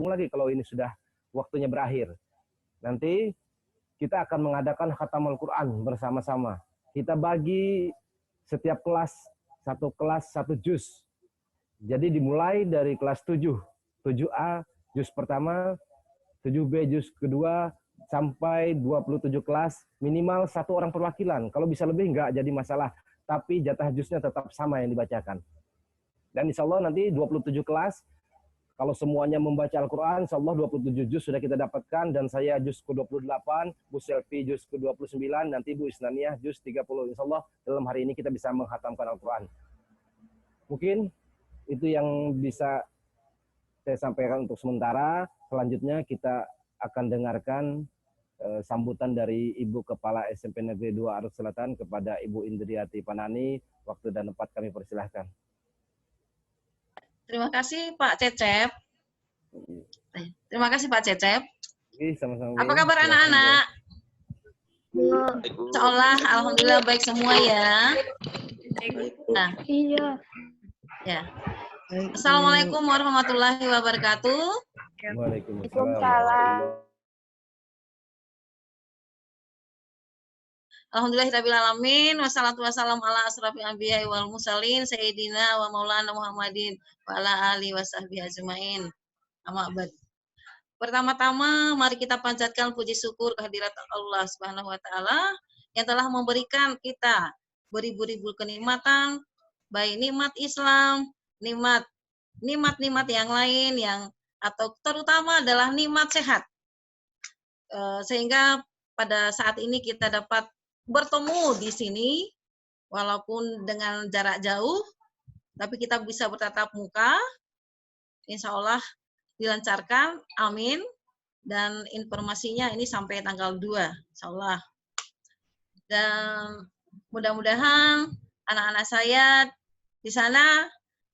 lagi kalau ini sudah waktunya berakhir. Nanti kita akan mengadakan khatamul Quran bersama-sama. Kita bagi setiap kelas satu juz. Jadi dimulai dari kelas 7, 7A juz pertama, 7B juz kedua, sampai 27 kelas, minimal satu orang perwakilan. Kalau bisa lebih enggak jadi masalah, tapi jatah juznya tetap sama yang dibacakan. Dan insya Allah nanti 27 kelas, kalau semuanya membaca Al-Quran, insya Allah 27 juz sudah kita dapatkan, dan saya juz ke-28, Bu Selvi juz ke-29, nanti Bu Isnaniah juz 30. Insya Allah dalam hari ini kita bisa menghatamkan Al-Quran. Mungkin itu yang bisa saya sampaikan untuk sementara. Selanjutnya kita akan dengarkan sambutan dari Ibu Kepala SMP Negeri 2 Arus Selatan kepada Ibu Indriati Panani. Waktu dan tempat kami persilahkan. Terima kasih Pak Cecep. Terima kasih Pak Cecep. Sama-sama. Apa kabar anak-anak? Insyaallah, alhamdulillah baik semua ya. Nah, Iya. ya. Assalamualaikum warahmatullahi wabarakatuh. Waalaikumsalam. Alhamdulillahirabbil alamin, wassalatu wassalamu ala asrofil anbiya'i wal mursalin sayyidina wa maulana Muhammadin wa ala alihi wasahbihi ajmain. Amma ba'd. Pertama-tama mari kita panjatkan puji syukur kehadirat Allah Subhanahu wa taala yang telah memberikan kita beribu-ribu kenikmatan, baik nikmat Islam, nikmat yang lain atau terutama adalah nikmat sehat. Sehingga pada saat ini kita dapat bertemu di sini walaupun dengan jarak jauh, tapi kita bisa bertatap muka. Insya Allah dilancarkan, amin. Dan informasinya ini sampai tanggal 2, insya Allah. Dan mudah-mudahan anak-anak saya di sana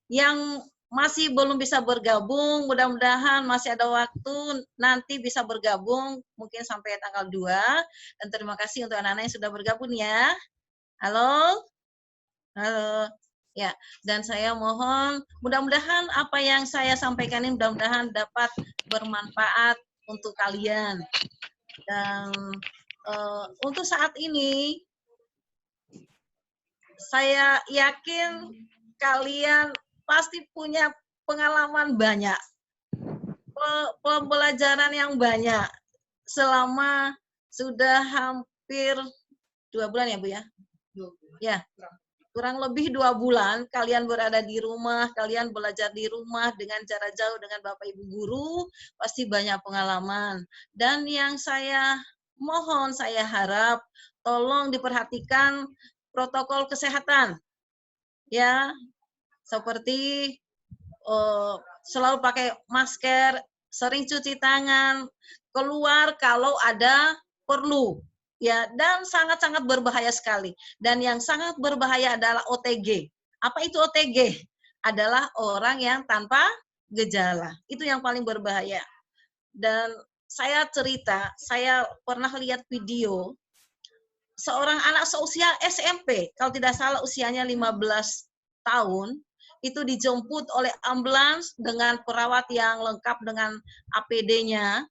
yang masih belum bisa bergabung, mudah-mudahan masih ada waktu nanti bisa bergabung mungkin sampai tanggal 2. Dan terima kasih untuk anak-anak yang sudah bergabung ya. Halo? Halo. Ya, dan saya mohon mudah-mudahan apa yang saya sampaikan ini mudah-mudahan dapat bermanfaat untuk kalian. Dan untuk saat ini saya yakin kalian pasti punya pengalaman banyak, pembelajaran yang banyak selama sudah hampir 2 bulan ya Bu ya? Ya, kurang lebih 2 bulan kalian berada di rumah, kalian belajar di rumah dengan jarak jauh dengan Bapak Ibu guru, pasti banyak pengalaman. Dan yang saya mohon, saya harap tolong diperhatikan protokol kesehatan. Ya, seperti selalu pakai masker, sering cuci tangan, keluar kalau ada perlu. Ya, dan sangat-sangat berbahaya sekali. Dan yang sangat berbahaya adalah OTG. Apa itu OTG? Adalah orang yang tanpa gejala. Itu yang paling berbahaya. Dan saya cerita, saya pernah lihat video seorang anak seusia SMP, kalau tidak salah usianya 15 tahun, itu dijemput oleh ambulans dengan perawat yang lengkap dengan APD-nya,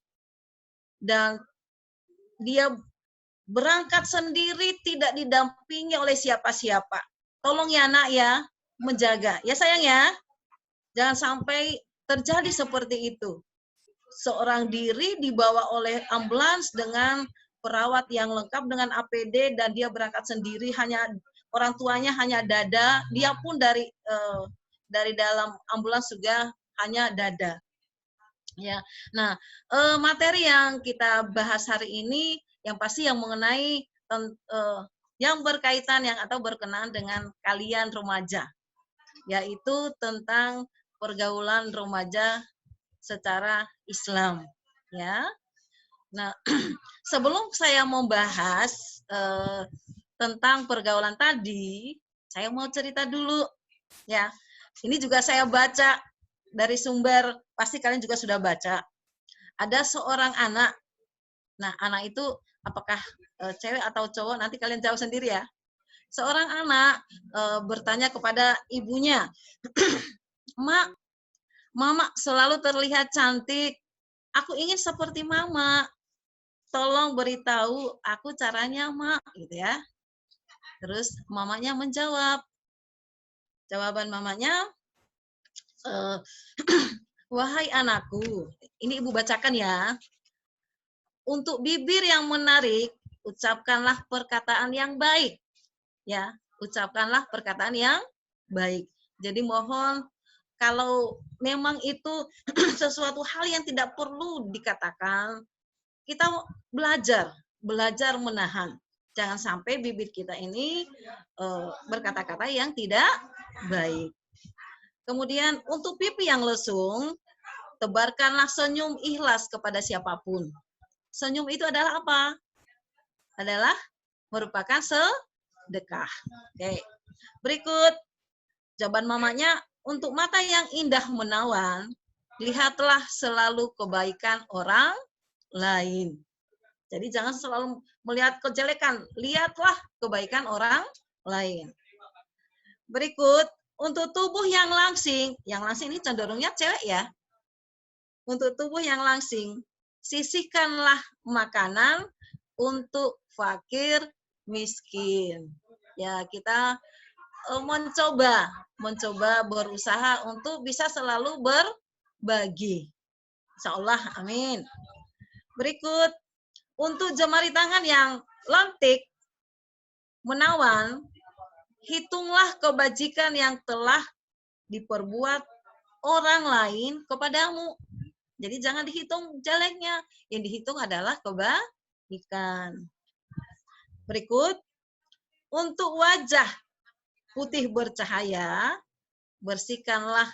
dan dia berangkat sendiri tidak didampingi oleh siapa-siapa. Tolong ya nak ya, menjaga. Ya sayang ya, jangan sampai terjadi seperti itu. Seorang diri dibawa oleh ambulans dengan perawat yang lengkap dengan APD dan dia berangkat sendiri, hanya orang tuanya hanya dada, dia pun dari dalam ambulans juga hanya dada. Ya, nah materi yang kita bahas hari ini yang pasti yang mengenai yang berkaitan yang atau berkenaan dengan kalian remaja, yaitu tentang pergaulan remaja secara Islam. Ya, nah sebelum saya membahas tentang pergaulan tadi, saya mau cerita dulu. Ya, ini juga saya baca dari sumber, pasti kalian juga sudah baca. Ada seorang anak. Nah, anak itu apakah cewek atau cowok, nanti kalian jawab sendiri ya. Seorang anak bertanya kepada ibunya, Mama selalu terlihat cantik. Aku ingin seperti Mama. Tolong beritahu aku caranya, Mak, gitu ya. Terus mamanya menjawab. Jawaban mamanya, wahai anakku, ini ibu bacakan ya. Untuk bibir yang menarik, ucapkanlah perkataan yang baik. Ya, ucapkanlah perkataan yang baik. Jadi mohon kalau memang itu sesuatu hal yang tidak perlu dikatakan, kita belajar menahan. Jangan sampai bibir kita ini berkata-kata yang tidak baik. Kemudian untuk pipi yang lesung, tebarkanlah senyum ikhlas kepada siapapun. Senyum itu adalah apa? Adalah merupakan sedekah. Oke. Berikut jawaban mamanya, untuk mata yang indah menawan, lihatlah selalu kebaikan orang lain. Jadi jangan selalu melihat kejelekan, lihatlah kebaikan orang lain. Berikut, untuk tubuh yang langsing ini cenderungnya cewek ya. Untuk tubuh yang langsing, sisihkanlah makanan untuk fakir miskin. Ya, kita mencoba berusaha untuk bisa selalu berbagi. Insya Allah, amin. Berikut, untuk jemari tangan yang lentik, menawan, hitunglah kebajikan yang telah diperbuat orang lain kepadamu. Jadi jangan dihitung jeleknya, yang dihitung adalah kebaikan. Berikut, untuk wajah putih bercahaya, bersihkanlah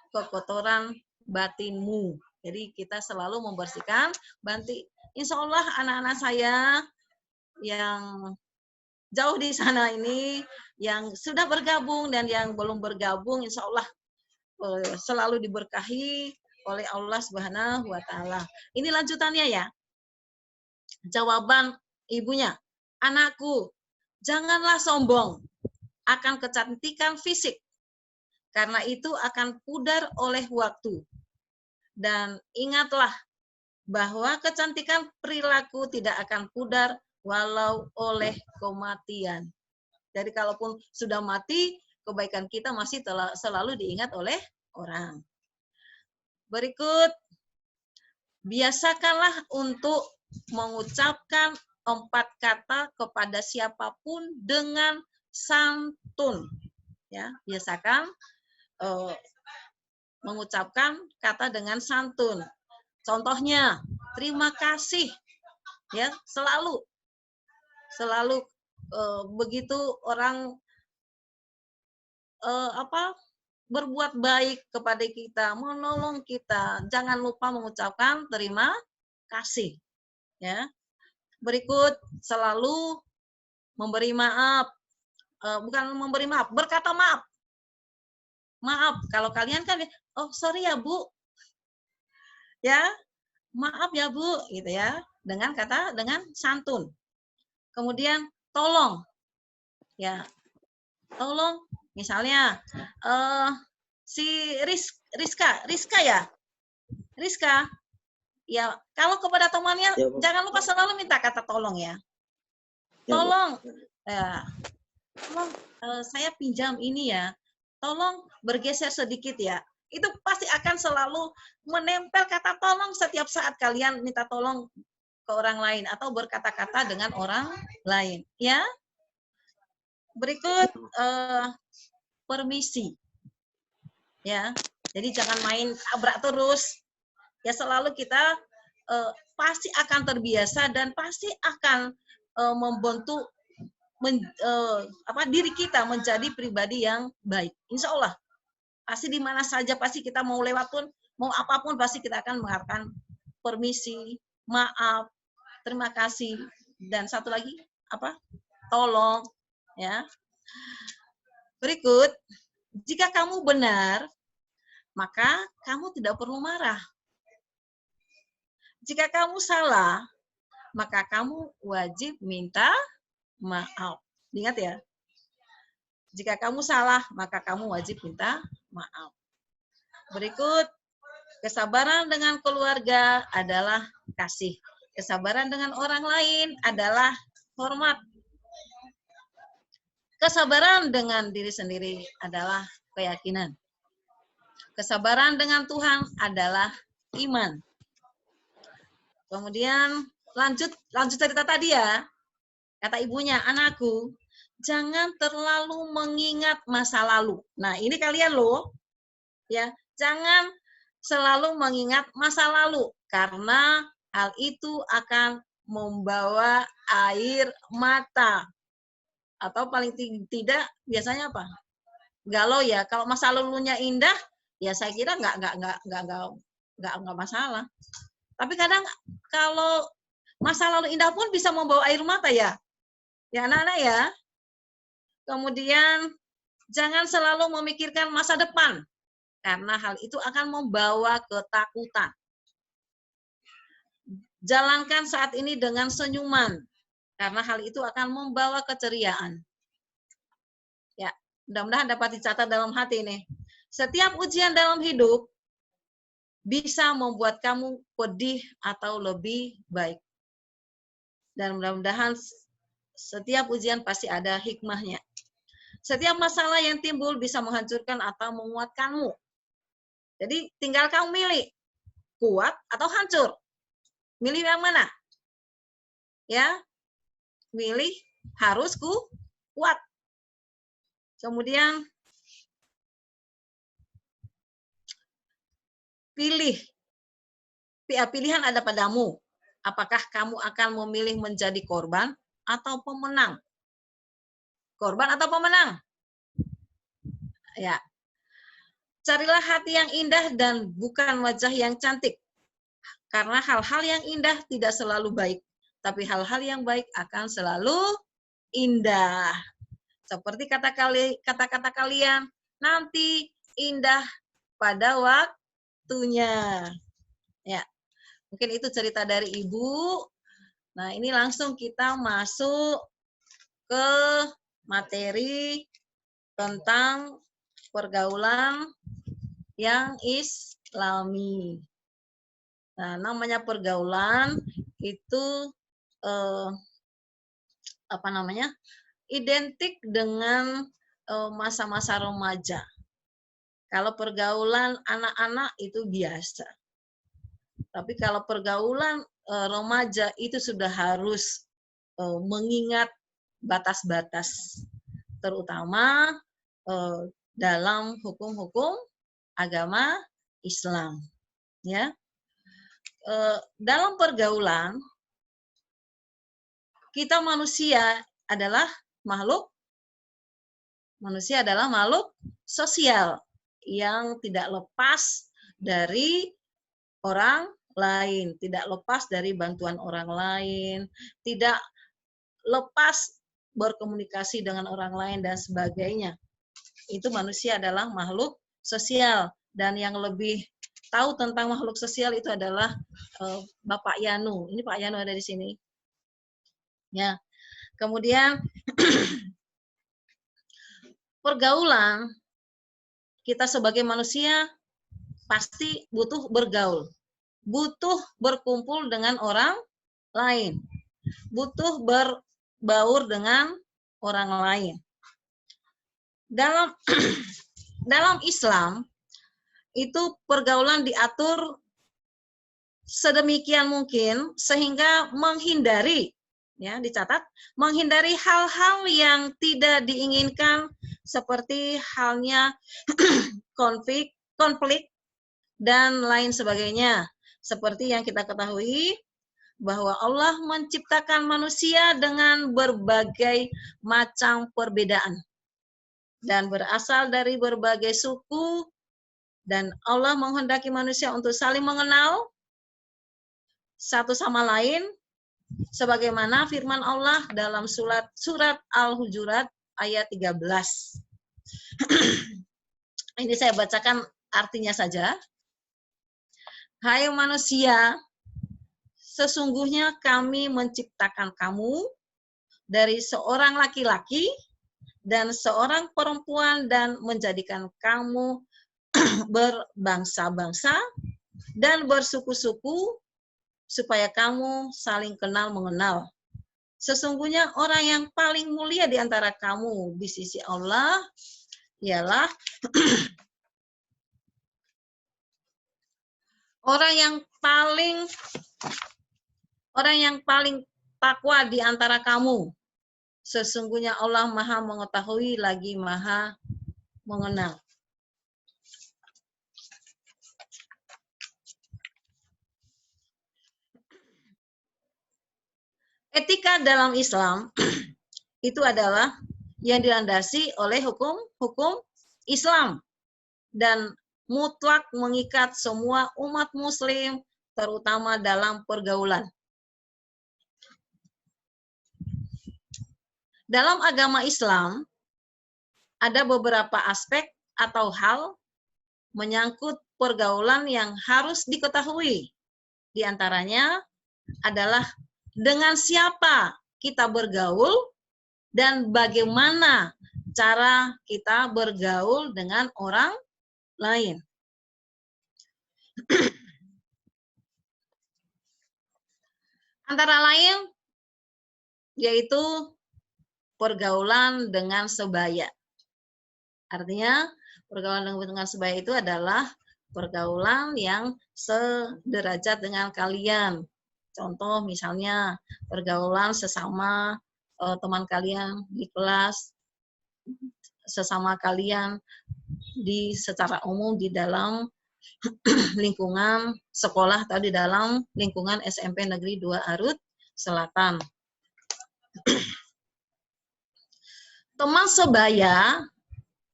kekotoran batinmu. Jadi kita selalu membersihkan batin. Insya Allah anak-anak saya yang jauh di sana ini, yang sudah bergabung dan yang belum bergabung, insya Allah selalu diberkahi oleh Allah Subhanahu wa Ta'ala. Ini lanjutannya ya. Jawaban ibunya, anakku, janganlah sombong akan kecantikan fisik, karena itu akan pudar oleh waktu. Dan ingatlah bahwa kecantikan perilaku tidak akan pudar walau oleh kematian. Jadi kalaupun sudah mati, kebaikan kita masih selalu diingat oleh orang. Berikut, biasakanlah untuk mengucapkan 4 kata kepada siapapun dengan santun. Ya, biasakan mengucapkan kata dengan santun. Contohnya, terima kasih. Ya, selalu begitu orang berbuat baik kepada kita, menolong kita, jangan lupa mengucapkan terima kasih. Ya. Berikut, selalu memberi maaf. Bukan memberi maaf, berkata maaf. Maaf, kalau kalian kan, oh sorry ya Bu. Ya, maaf ya Bu, gitu ya. Dengan santun. Kemudian tolong. Ya. Tolong, misalnya si Rizka ya. Rizka, ya kalau kepada temannya ya, jangan lupa selalu minta kata tolong ya. Tolong, tolong saya pinjam ini ya. Tolong bergeser sedikit ya. Itu pasti akan selalu menempel kata tolong setiap saat kalian minta tolong ke orang lain atau berkata-kata dengan orang lain, ya. Berikut permisi, ya. Jadi jangan main tabrak terus. Ya selalu kita pasti akan terbiasa dan pasti akan membentuk diri kita menjadi pribadi yang baik. Insya Allah. Pasti di mana saja pasti kita mau lewat pun, mau apapun pasti kita akan mengatakan permisi, maaf, terima kasih, dan satu lagi tolong, ya. Berikut, jika kamu benar, maka kamu tidak perlu marah. Jika kamu salah, maka kamu wajib minta maaf. Ingat ya. Jika kamu salah, maka kamu wajib minta maaf. Berikut, kesabaran dengan keluarga adalah kasih. Kesabaran dengan orang lain adalah hormat. Kesabaran dengan diri sendiri adalah keyakinan. Kesabaran dengan Tuhan adalah iman. Kemudian lanjut cerita tadi ya. Kata ibunya, anakku, jangan terlalu mengingat masa lalu. Nah, ini kalian loh, ya, jangan selalu mengingat masa lalu karena hal itu akan membawa air mata. Atau paling tidak biasanya apa? Galau ya. Kalau masa lalunya indah, ya saya kira nggak masalah. Tapi kadang kalau masa lalu indah pun bisa membawa air mata ya. Ya anak-anak ya. Kemudian jangan selalu memikirkan masa depan karena hal itu akan membawa ketakutan. Jalankan saat ini dengan senyuman karena hal itu akan membawa keceriaan. Ya, mudah-mudahan dapat dicatat dalam hati ini. Setiap ujian dalam hidup bisa membuat kamu pedih atau lebih baik. Dan mudah-mudahan setiap ujian pasti ada hikmahnya. Setiap masalah yang timbul bisa menghancurkan atau menguatkanmu. Jadi tinggal kamu milih, kuat atau hancur. Milih yang mana? Ya, milih harus kuat. Kemudian pilihan ada padamu. Apakah kamu akan memilih menjadi korban atau pemenang? Korban atau pemenang? Ya. Carilah hati yang indah dan bukan wajah yang cantik. Karena hal-hal yang indah tidak selalu baik, tapi hal-hal yang baik akan selalu indah. Seperti kata-kata kalian, nanti indah pada waktunya. Ya. Mungkin itu cerita dari Ibu. Nah, ini langsung kita masuk ke materi tentang pergaulan yang Islami. Nah, namanya pergaulan itu identik dengan masa-masa remaja. Kalau pergaulan anak-anak itu biasa. Tapi kalau pergaulan remaja itu sudah harus mengingat batas-batas, terutama dalam hukum-hukum agama Islam. Ya, dalam pergaulan kita manusia adalah makhluk sosial yang tidak lepas dari orang lain, tidak lepas dari bantuan orang lain, tidak lepas berkomunikasi dengan orang lain dan sebagainya. Itu manusia adalah makhluk sosial, dan yang lebih tahu tentang makhluk sosial itu adalah Bapak Yanu. Ini Pak Yanu ada di sini. Ya. Kemudian pergaulan, kita sebagai manusia pasti butuh bergaul, butuh berkumpul dengan orang lain, butuh berbaur dengan orang lain. Dalam Islam itu pergaulan diatur sedemikian mungkin sehingga menghindari, ya dicatat, menghindari hal-hal yang tidak diinginkan seperti halnya konflik dan lain sebagainya. Seperti yang kita ketahui bahwa Allah menciptakan manusia dengan berbagai macam perbedaan dan berasal dari berbagai suku, dan Allah menghendaki manusia untuk saling mengenal satu sama lain sebagaimana firman Allah dalam surat Al-Hujurat ayat 13. Ini saya bacakan artinya saja. Hai manusia, sesungguhnya kami menciptakan kamu dari seorang laki-laki dan seorang perempuan dan menjadikan kamu berbangsa-bangsa dan bersuku-suku, supaya kamu saling kenal mengenal. Sesungguhnya orang yang paling mulia di antara kamu di sisi Allah ialah orang yang paling takwa di antara kamu. Sesungguhnya Allah Maha mengetahui lagi Maha mengenal. Etika dalam Islam itu adalah yang dilandasi oleh hukum Islam dan mutlak mengikat semua umat muslim, terutama dalam pergaulan. Dalam agama Islam ada beberapa aspek atau hal menyangkut pergaulan yang harus diketahui. Di antaranya adalah dengan siapa kita bergaul dan bagaimana cara kita bergaul dengan orang lain. Antara lain yaitu pergaulan dengan sebaya. Artinya pergaulan dengan sebaya itu adalah pergaulan yang sederajat dengan kalian. Contoh misalnya pergaulan sesama teman kalian di kelas, sesama kalian secara umum di dalam lingkungan sekolah atau di dalam lingkungan SMP Negeri 2 Arut Selatan. Teman sebaya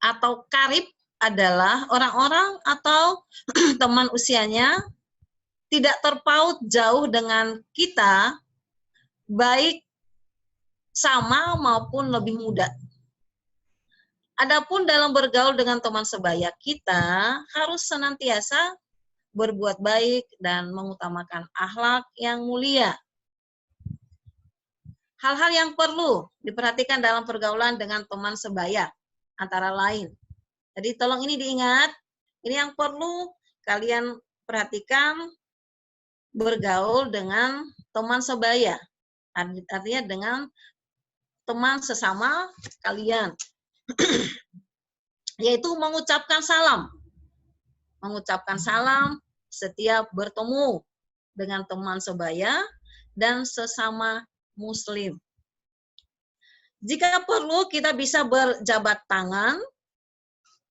atau karib adalah orang-orang atau teman usianya tidak terpaut jauh dengan kita, baik sama maupun lebih muda. Adapun dalam bergaul dengan teman sebaya, kita harus senantiasa berbuat baik dan mengutamakan akhlak yang mulia. Hal-hal yang perlu diperhatikan dalam pergaulan dengan teman sebaya, antara lain. Jadi tolong ini diingat, ini yang perlu kalian perhatikan bergaul dengan teman sebaya. Artinya dengan teman sesama kalian. Yaitu mengucapkan salam. Mengucapkan salam setiap bertemu dengan teman sebaya dan sesama muslim. Jika perlu kita bisa berjabat tangan,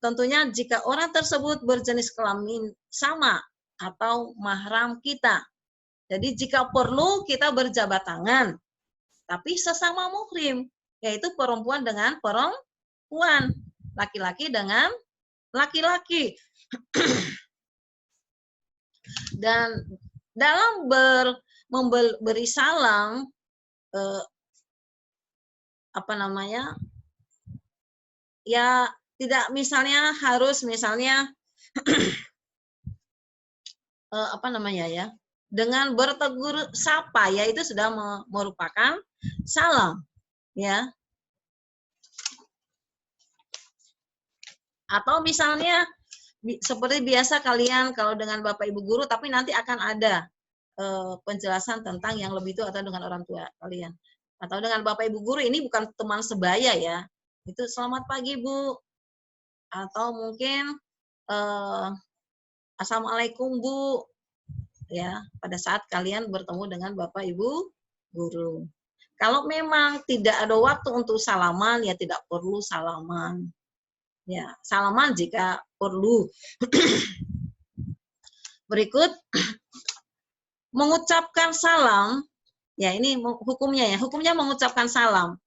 tentunya jika orang tersebut berjenis kelamin sama atau mahram kita. Jadi jika perlu kita berjabat tangan, tapi sesama muhrim, yaitu perempuan dengan perempuan, laki-laki dengan laki-laki. Dan dalam memberi salam, ya tidak misalnya harus dengan bertegur sapa, ya itu sudah merupakan salam, ya. Atau misalnya seperti biasa kalian kalau dengan Bapak Ibu guru, tapi nanti akan ada penjelasan tentang yang lebih itu atau dengan orang tua kalian. Atau dengan Bapak Ibu guru, ini bukan teman sebaya ya. Itu selamat pagi Bu. Atau mungkin Assalamualaikum Bu. Ya, pada saat kalian bertemu dengan Bapak Ibu guru. Kalau memang tidak ada waktu untuk salaman, ya tidak perlu salaman. Ya, salaman jika perlu. Berikut mengucapkan salam, ya ini hukumnya ya. Hukumnya mengucapkan salam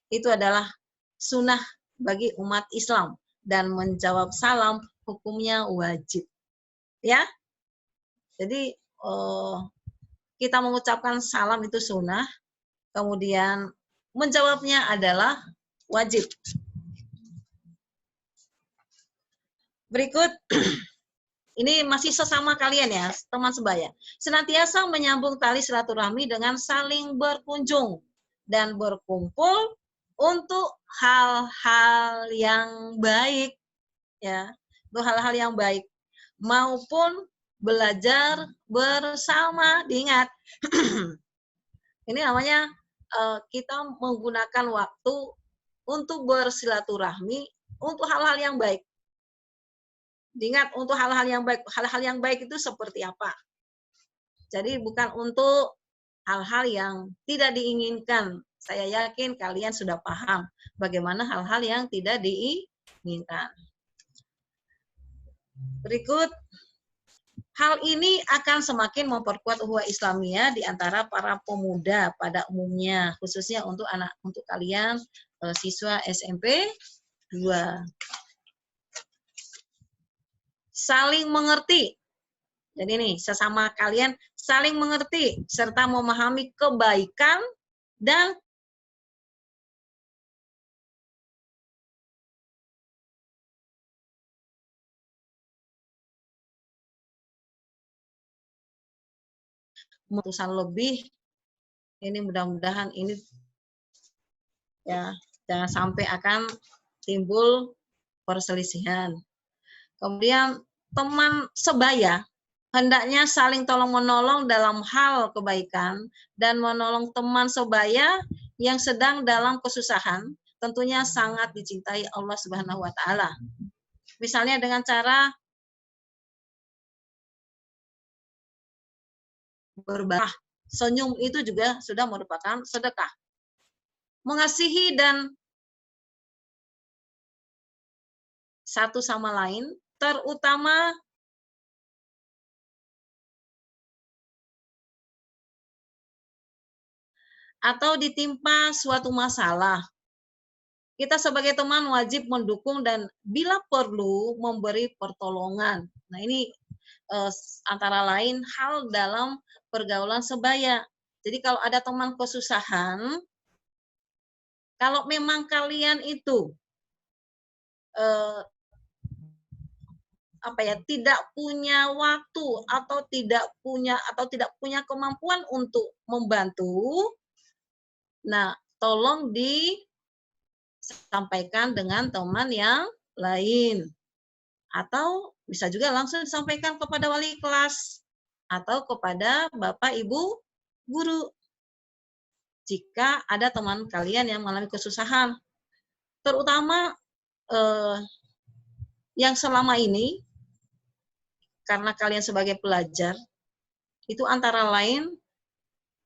itu adalah sunnah bagi umat Islam, dan menjawab salam hukumnya wajib. Ya. Jadi kita mengucapkan salam itu sunnah, kemudian menjawabnya adalah wajib. Berikut, ini masih sesama kalian ya, teman sebaya. Senantiasa menyambung tali silaturahmi dengan saling berkunjung dan berkumpul untuk hal-hal yang baik, ya. untuk hal-hal yang baik maupun belajar bersama. Diingat, ini namanya kita menggunakan waktu untuk bersilaturahmi untuk hal-hal yang baik. Diingat, untuk hal-hal yang baik. Hal-hal yang baik itu seperti apa? Jadi bukan untuk hal-hal yang tidak diinginkan. Saya yakin kalian sudah paham bagaimana hal-hal yang tidak diinginkan. Berikut, hal ini akan semakin memperkuat ukhuwah Islamiyah di antara para pemuda pada umumnya, khususnya untuk kalian siswa SMP 2. Saling mengerti. Jadi nih, sesama kalian saling mengerti serta memahami kebaikan dan keputusan lebih. Ini mudah-mudahan ini ya jangan sampai akan timbul perselisihan. Kemudian teman sebaya hendaknya saling tolong-menolong dalam hal kebaikan dan menolong teman sebaya yang sedang dalam kesusahan tentunya sangat dicintai Allah Subhanahu wa taala. Misalnya dengan cara berbakah, senyum itu juga sudah merupakan sedekah. Mengasihi dan satu sama lain, terutama atau ditimpa suatu masalah. Kita sebagai teman wajib mendukung dan bila perlu memberi pertolongan. Nah ini antara lain hal dalam pergaulan sebaya. Jadi kalau ada teman kesusahan, kalau memang kalian itu tidak punya waktu atau tidak punya kemampuan untuk membantu, nah tolong disampaikan dengan teman yang lain. Atau bisa juga langsung disampaikan kepada wali kelas atau kepada Bapak Ibu guru. Jika ada teman kalian yang mengalami kesusahan, terutama yang selama ini, karena kalian sebagai pelajar, itu antara lain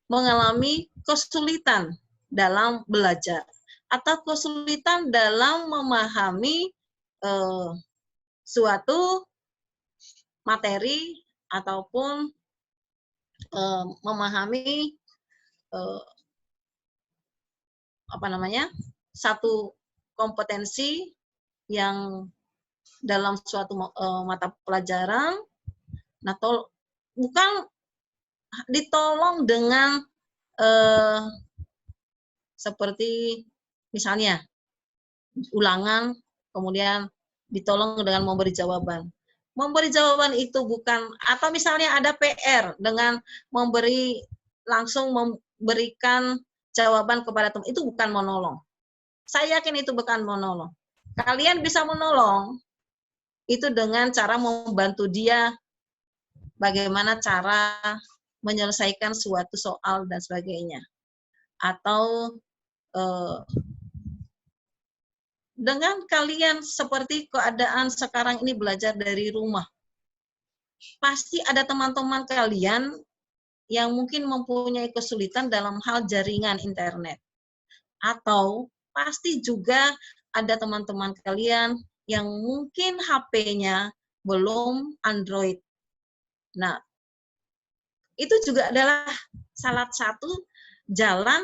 mengalami kesulitan dalam belajar atau kesulitan dalam memahami suatu materi ataupun memahami satu kompetensi yang dalam suatu mata pelajaran. Nah, bukan ditolong dengan seperti misalnya ulangan, kemudian ditolong dengan memberi jawaban. Memberi jawaban itu bukan, atau misalnya ada PR dengan langsung memberikan jawaban kepada teman, itu bukan menolong. Saya yakin itu bukan menolong. Kalian bisa menolong itu dengan cara membantu dia bagaimana cara menyelesaikan suatu soal dan sebagainya. Atau dengan kalian seperti keadaan sekarang ini belajar dari rumah. Pasti ada teman-teman kalian yang mungkin mempunyai kesulitan dalam hal jaringan internet. Atau pasti juga ada teman-teman kalian yang mungkin HP-nya belum Android. Nah, itu juga adalah salah satu jalan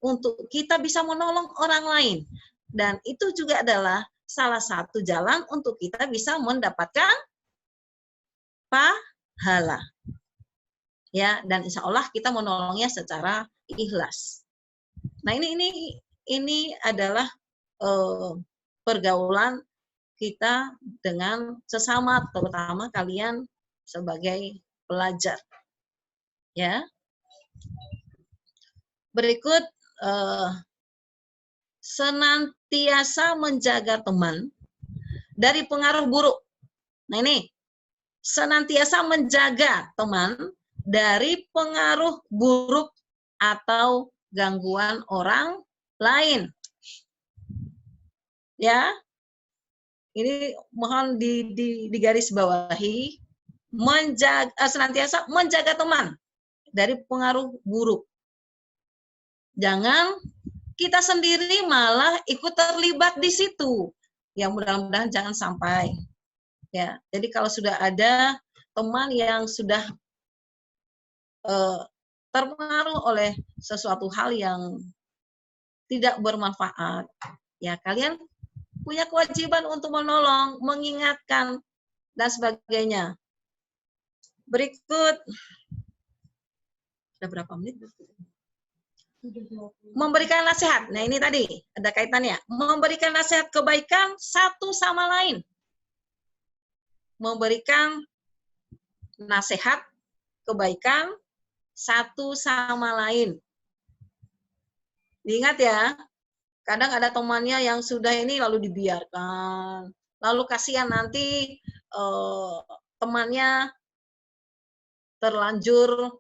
untuk kita bisa menolong orang lain. Dan itu juga adalah salah satu jalan untuk kita bisa mendapatkan pahala. Ya, dan insya Allah kita menolongnya secara ikhlas. Nah, ini adalah pergaulan kita dengan sesama, terutama kalian sebagai pelajar. Ya. Berikut senantiasa menjaga teman dari pengaruh buruk. Nah ini, senantiasa menjaga teman dari pengaruh buruk atau gangguan orang lain. Ya, ini mohon digaris bawahi, senantiasa menjaga teman dari pengaruh buruk. Jangan kita sendiri malah ikut terlibat di situ. Ya mudah-mudahan jangan sampai. Ya, jadi kalau sudah ada teman yang sudah terpengaruh oleh sesuatu hal yang tidak bermanfaat, ya kalian punya kewajiban untuk menolong, mengingatkan, dan sebagainya. Berikut, sudah berapa menit? Memberikan nasihat. Nah ini tadi ada kaitannya. Memberikan nasihat kebaikan satu sama lain. Memberikan nasihat kebaikan satu sama lain. Diingat ya, kadang ada temannya yang sudah ini lalu dibiarkan. Lalu kasihan nanti temannya terlanjur,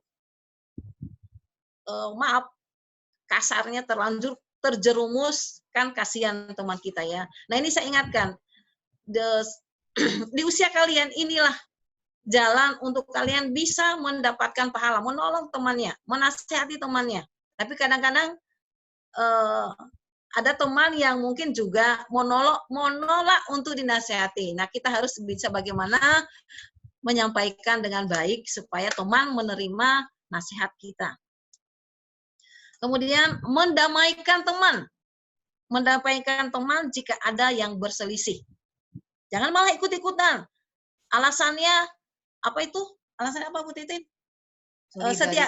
maaf, kasarnya terlanjur terjerumus, kan kasihan teman kita ya. Nah ini saya ingatkan, di usia kalian inilah jalan untuk kalian bisa mendapatkan pahala, menolong temannya, menasihati temannya. Tapi kadang-kadang ada teman yang mungkin juga menolak untuk dinasihati. Nah kita harus bisa bagaimana menyampaikan dengan baik supaya teman menerima nasihat kita. Kemudian mendamaikan teman. Mendamaikan teman jika ada yang berselisih. Jangan malah ikut-ikutan. Alasannya apa itu? Alasannya apa Bu Titin?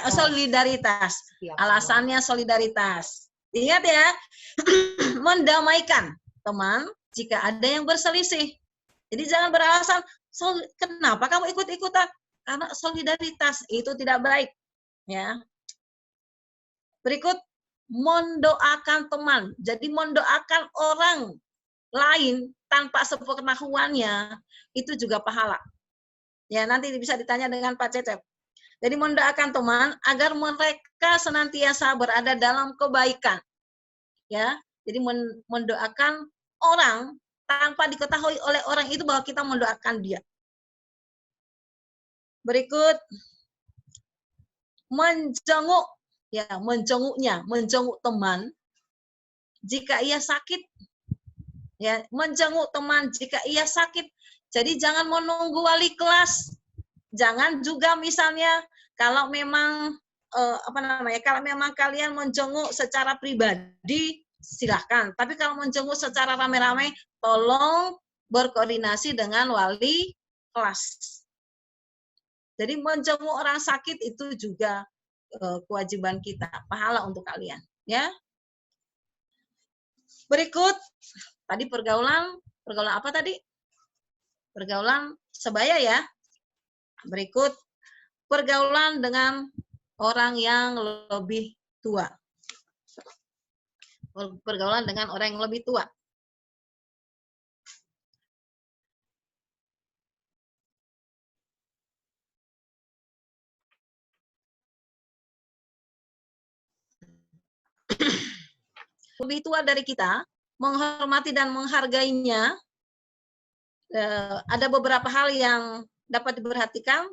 Solidaritas. Alasannya solidaritas. Ingat ya, mendamaikan teman jika ada yang berselisih. Jadi jangan beralasan, kenapa kamu ikut-ikutan? Karena solidaritas itu tidak baik. Ya. Berikut, mendoakan teman. Jadi mendoakan orang lain tanpa sepengetahuannya itu juga pahala. Ya, nanti bisa ditanya dengan Pak Cecep. Jadi mendoakan teman agar mereka senantiasa berada dalam kebaikan. Ya, jadi mendoakan orang tanpa diketahui oleh orang itu bahwa kita mendoakan dia. Berikut, menjenguk, ya menjenguk teman jika ia sakit. Ya, menjenguk teman jika ia sakit. Jadi jangan menunggu wali kelas. Jangan juga misalnya kalau memang kalau memang kalian menjenguk secara pribadi silahkan. Tapi kalau menjenguk secara rame-rame, tolong berkoordinasi dengan wali kelas. Jadi menjenguk orang sakit itu juga kewajiban kita, pahala untuk kalian. Ya. Berikut, tadi pergaulan apa tadi? Pergaulan sebaya ya. Berikut, pergaulan dengan orang yang lebih tua. Pergaulan dengan orang yang lebih tua. Lebih tua dari kita, menghormati dan menghargainya. Ada beberapa hal yang dapat diperhatikan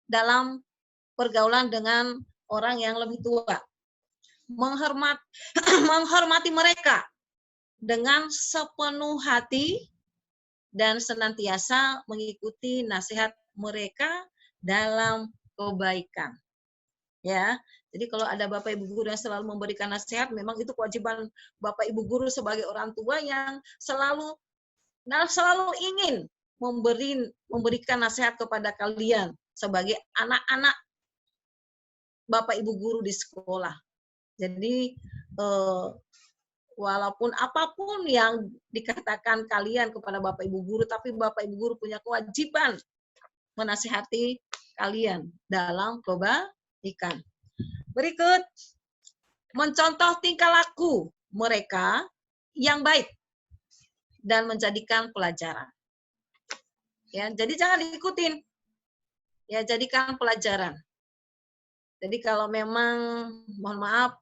dalam pergaulan dengan orang yang lebih tua. Menghormati mereka dengan sepenuh hati dan senantiasa mengikuti nasihat mereka dalam kebaikan. Ya, jadi kalau ada Bapak Ibu guru yang selalu memberikan nasihat, memang itu kewajiban Bapak Ibu guru sebagai orang tua yang selalu ingin memberikan nasihat kepada kalian sebagai anak-anak Bapak Ibu guru di sekolah. Jadi walaupun apapun yang dikatakan kalian kepada Bapak Ibu guru, tapi Bapak Ibu guru punya kewajiban menasihati kalian dalam kebaikan. Berikut, mencontoh tingkah laku mereka yang baik dan menjadikan pelajaran. Ya, jadi jangan diikutin. Ya, jadikan pelajaran. Jadi kalau memang, mohon maaf,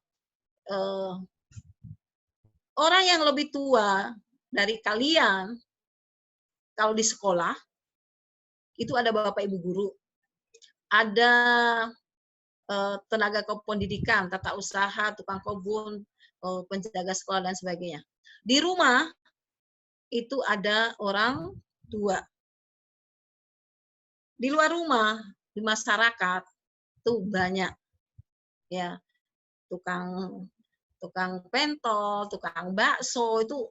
orang yang lebih tua dari kalian, kalau di sekolah, itu ada Bapak Ibu guru, ada tenaga kependidikan, tata usaha, tukang kebun, penjaga sekolah, dan sebagainya. Di rumah, itu ada orang tua. Di luar rumah, di masyarakat, itu banyak. Ya, tukang pentol, tukang bakso, itu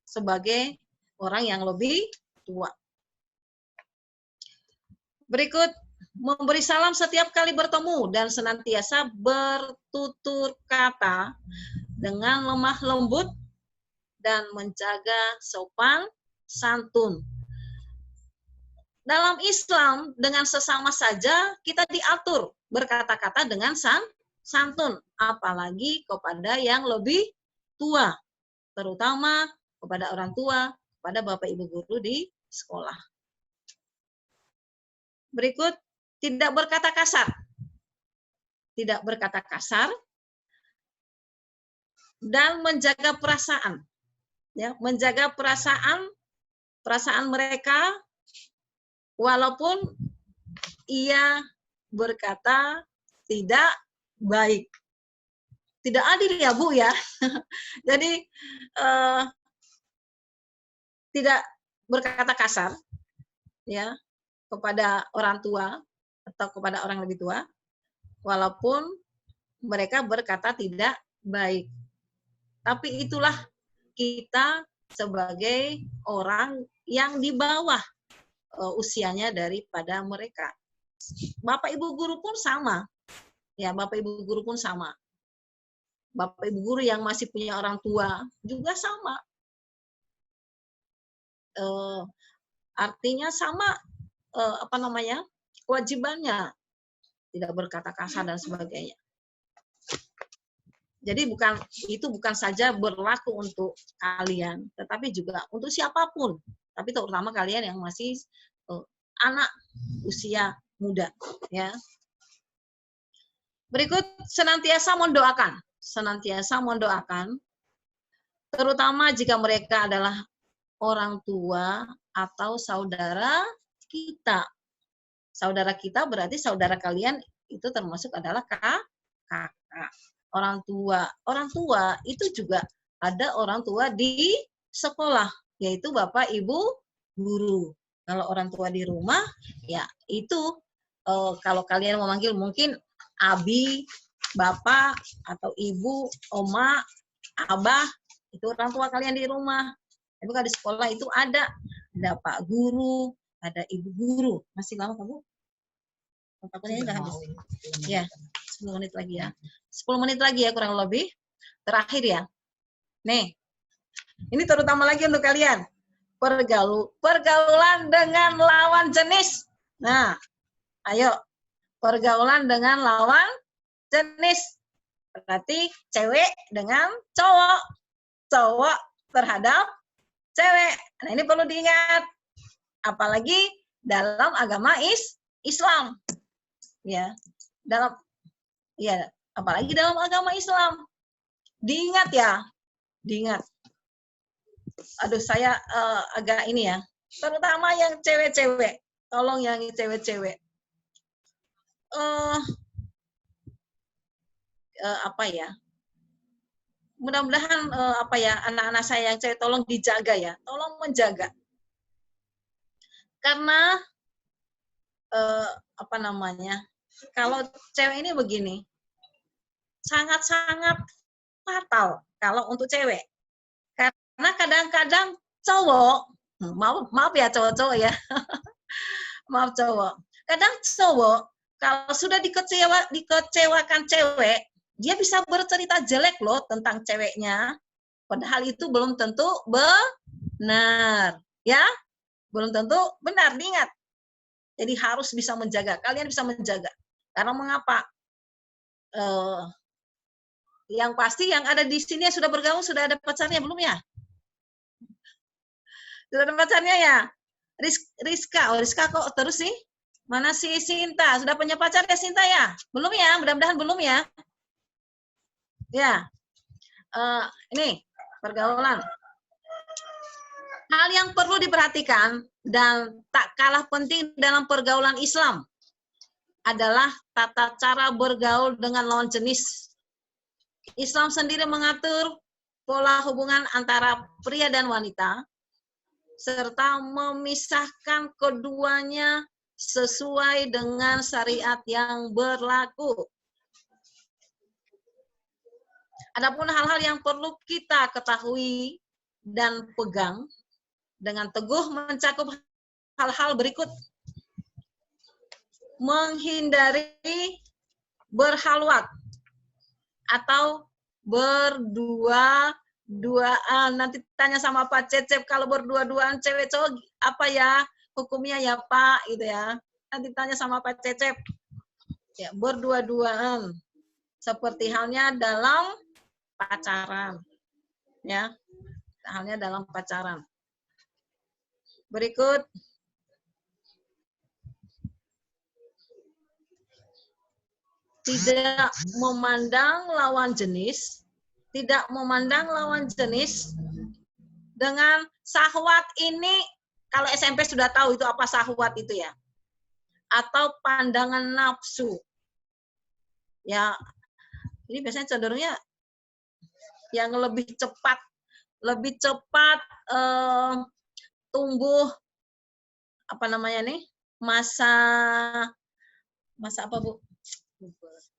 sebagai orang yang lebih tua. Berikut, memberi salam setiap kali bertemu dan senantiasa bertutur kata dengan lemah lembut dan menjaga sopan santun. Dalam Islam, dengan sesama saja kita diatur berkata-kata dengan santun, apalagi kepada yang lebih tua, terutama kepada orang tua, kepada Bapak Ibu guru di sekolah. Berikut, tidak berkata kasar. Tidak berkata kasar dan menjaga perasaan. Ya, menjaga perasaan mereka walaupun ia berkata tidak baik. Tidak adil ya, Bu ya. Jadi tidak berkata kasar ya kepada orang tua atau kepada orang lebih tua walaupun mereka berkata tidak baik. Tapi itulah kita sebagai orang yang di bawah usianya daripada mereka. Bapak Ibu guru pun sama. Ya, Bapak Ibu guru pun sama. Bapak Ibu guru yang masih punya orang tua juga sama. Artinya sama kewajibannya, tidak berkata kasar dan sebagainya. Jadi itu bukan saja berlaku untuk kalian, tetapi juga untuk siapapun. Tapi terutama kalian yang masih anak usia muda, ya. Berikut, senantiasa mendoakan, terutama jika mereka adalah orang tua atau saudara kita. Saudara kita berarti saudara kalian itu termasuk adalah kakak. Orang tua itu juga ada orang tua di sekolah, yaitu Bapak Ibu guru. Kalau orang tua di rumah, ya itu kalau kalian memanggil mungkin abi, bapak, atau ibu, oma, abah, itu orang tua kalian di rumah. Tapi kalau di sekolah itu ada Pak Guru, ada Ibu Guru. Masih lama kamu? Takutnya nggak habis. Ya, 10 menit lagi ya. 10 menit lagi ya kurang lebih. Terakhir ya. Nih, ini terutama lagi untuk kalian. Pergaulan dengan lawan jenis. Nah, ayo. Pergaulan dengan lawan jenis. Berarti cewek dengan cowok. Cowok terhadap cewek. Nah, ini perlu diingat. Apalagi dalam agama Islam. Ya. Apalagi dalam agama Islam. Diingat ya. Diingat. Aduh, saya agak ini ya. Terutama yang cewek-cewek. Tolong yang cewek-cewek. Mudah-mudahan anak-anak saya yang cewek tolong dijaga ya. Tolong menjaga. Karena kalau cewek ini begini, sangat-sangat fatal kalau untuk cewek. Karena kadang-kadang cowok, maaf ya cowok-cowok ya, maaf cowok. Kadang cowok kalau sudah dikecewakan cewek, dia bisa bercerita jelek loh tentang ceweknya. Padahal itu belum tentu benar, ya, belum tentu benar. Diingat. Jadi harus bisa menjaga. Kalian bisa menjaga. Karena mengapa? Yang pasti yang ada di sini yang sudah bergabung sudah ada pacarnya belum ya? Sudah ada pacarnya ya? Rizka. Oh, Rizka kok terus sih? Mana si Sinta? Sudah punya pacar ya Sinta ya? Belum ya? Mudah-mudahan belum ya. Ya, ini pergaulan. Hal yang perlu diperhatikan dan tak kalah penting dalam pergaulan Islam adalah tata cara bergaul dengan lawan jenis. Islam sendiri mengatur pola hubungan antara pria dan wanita, serta memisahkan keduanya sesuai dengan syariat yang berlaku. Adapun hal-hal yang perlu kita ketahui dan pegang dengan teguh mencakup hal-hal berikut. Menghindari berhalwat atau berdua-duaan. Nanti tanya sama Pak Cecep, kalau berdua-duaan cewek cowok apa ya hukumnya ya Pak, gitu ya. Nanti tanya sama Pak Cecep. Ya, berdua-duaan. Seperti halnya dalam pacaran. Ya. Halnya dalam pacaran. Berikut. Tidak memandang lawan jenis, tidak memandang lawan jenis dengan syahwat ini, kalau SMP sudah tahu itu apa syahwat itu ya, atau pandangan nafsu. Ya, ini biasanya cenderungnya yang lebih cepat tumbuh apa namanya nih, masa apa Bu?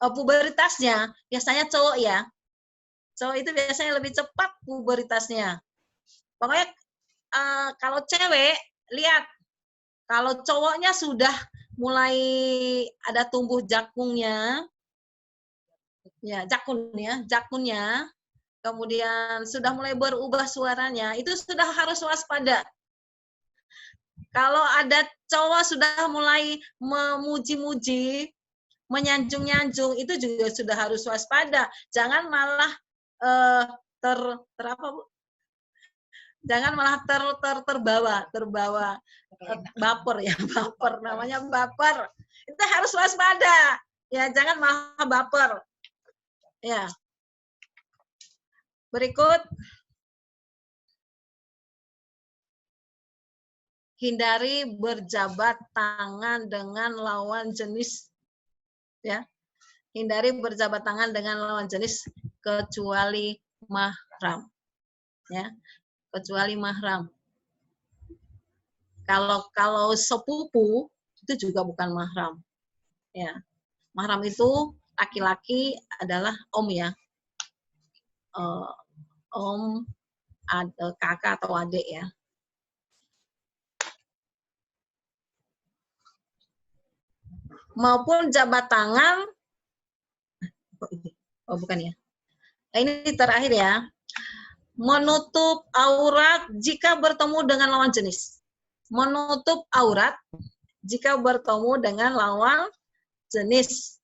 Pubertasnya biasanya cowok ya. Cowok itu biasanya lebih cepat pubertasnya. Pokoknya kalau cewek, lihat. Kalau cowoknya sudah mulai ada tumbuh jakunnya, ya jakunnya, kemudian sudah mulai berubah suaranya, itu sudah harus waspada. Kalau ada cowok sudah mulai memuji-muji, menyanjung-nyanjung, itu juga sudah harus waspada. Jangan malah apa Bu? Jangan malah terbawa baper ya, baper namanya baper. Itu harus waspada. Ya, jangan malah baper. Ya. Berikut, hindari berjabat tangan dengan lawan jenis. Ya. Hindari berjabat tangan dengan lawan jenis kecuali mahram. Ya. Kecuali mahram. Kalau sepupu itu juga bukan mahram. Ya. Mahram itu laki-laki adalah om ya. Om, kakak atau adik ya. Maupun jabat tangan, oh bukan ya. Nah, ini terakhir ya. Menutup aurat jika bertemu dengan lawan jenis. Menutup aurat jika bertemu dengan lawan jenis.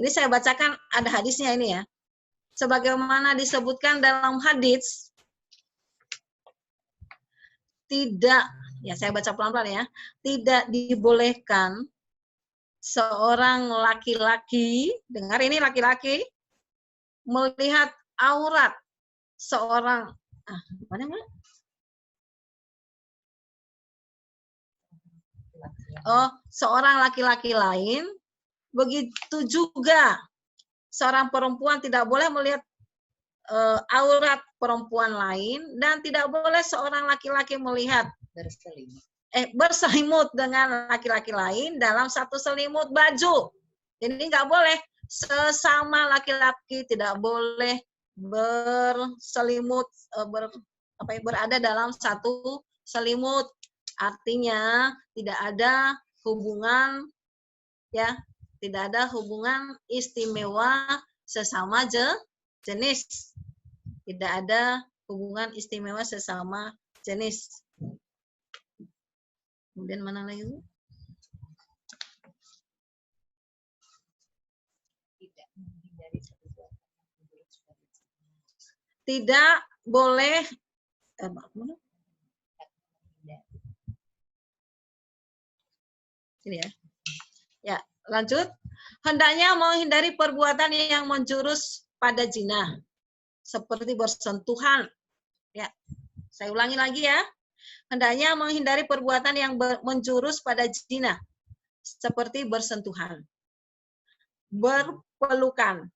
Ini saya bacakan, ada hadisnya ini ya. Sebagaimana disebutkan dalam hadis, tidak, ya saya baca pelan-pelan ya, tidak dibolehkan seorang laki-laki, dengar ini laki-laki, melihat aurat seorang, seorang laki-laki lain, begitu juga seorang perempuan tidak boleh melihat aurat perempuan lain, dan tidak boleh seorang laki-laki melihat berselimut dengan laki-laki lain dalam satu selimut baju. Jadi nggak boleh sesama laki-laki, tidak boleh berselimut berada dalam satu selimut. Artinya tidak ada hubungan ya, tidak ada hubungan istimewa sesama jenis. Tidak ada hubungan istimewa sesama jenis. Kemudian mana lagi? Tidak boleh Ini ya. Ya, lanjut. Hendaknya menghindari perbuatan yang menjurus pada zina, seperti bersentuhan. Ya, saya ulangi lagi ya. Hendaknya menghindari perbuatan yang menjurus pada zina, seperti bersentuhan, berpelukan,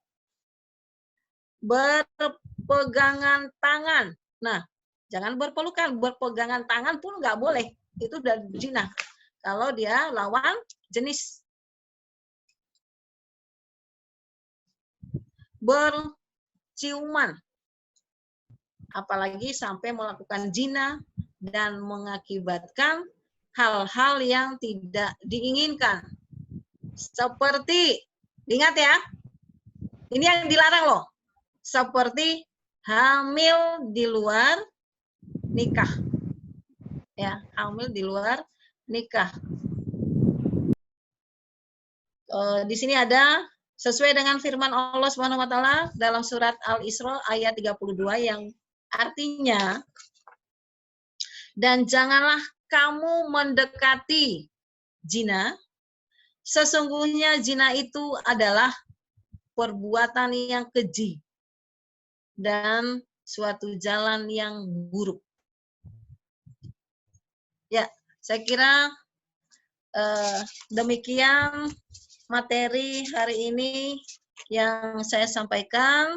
berpegangan tangan. Nah, jangan berpelukan, berpegangan tangan pun nggak boleh. Itu udah zina. Kalau dia lawan jenis. Berciuman, apalagi sampai melakukan zina dan mengakibatkan hal-hal yang tidak diinginkan. Seperti, ingat ya, ini yang dilarang loh. Seperti hamil di luar nikah. Ya, hamil di luar nikah. Di sini ada sesuai dengan firman Allah Subhanahu wa taala dalam surat Al-Isra ayat 32 yang artinya, dan janganlah kamu mendekati zina, sesungguhnya zina itu adalah perbuatan yang keji dan suatu jalan yang buruk. Ya, saya kira demikian materi hari ini yang saya sampaikan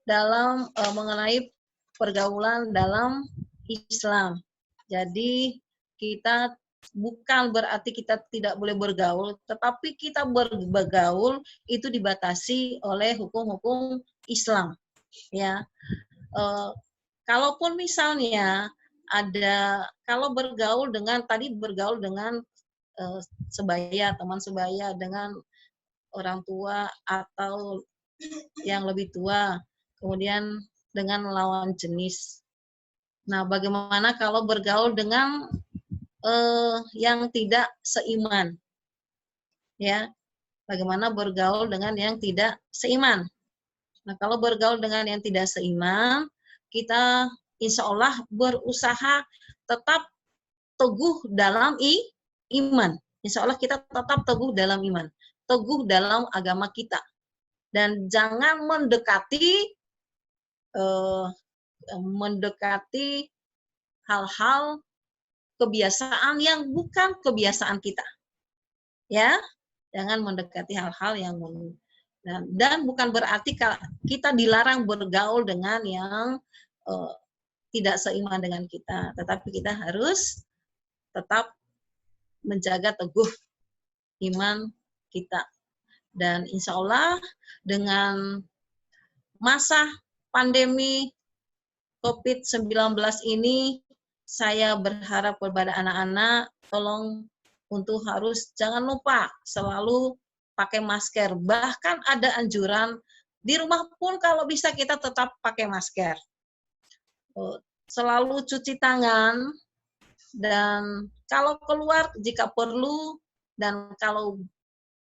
dalam mengenai pergaulan dalam Islam. Jadi kita bukan berarti kita tidak boleh bergaul, tetapi kita bergaul itu dibatasi oleh hukum-hukum Islam. Ya, kalaupun misalnya kalau bergaul dengan sebaya, teman sebaya, dengan orang tua atau yang lebih tua, kemudian dengan lawan jenis. Nah, bagaimana kalau bergaul dengan yang tidak seiman? Ya, bagaimana bergaul dengan yang tidak seiman? Nah, kalau bergaul dengan yang tidak seiman, kita insya Allah berusaha tetap teguh dalam iman. Insya Allah kita tetap teguh dalam iman, teguh dalam agama kita. Dan jangan mendekati hal-hal kebiasaan yang bukan kebiasaan kita. Ya, jangan mendekati hal-hal yang dan bukan berarti kita dilarang bergaul dengan yang tidak seiman dengan kita, tetapi kita harus tetap menjaga teguh iman kita. Dan insya Allah dengan masa pandemi COVID-19 ini, saya berharap kepada anak-anak, tolong untuk jangan lupa selalu pakai masker. Bahkan ada anjuran, di rumah pun kalau bisa kita tetap pakai masker. Selalu cuci tangan, dan kalau keluar jika perlu, dan kalau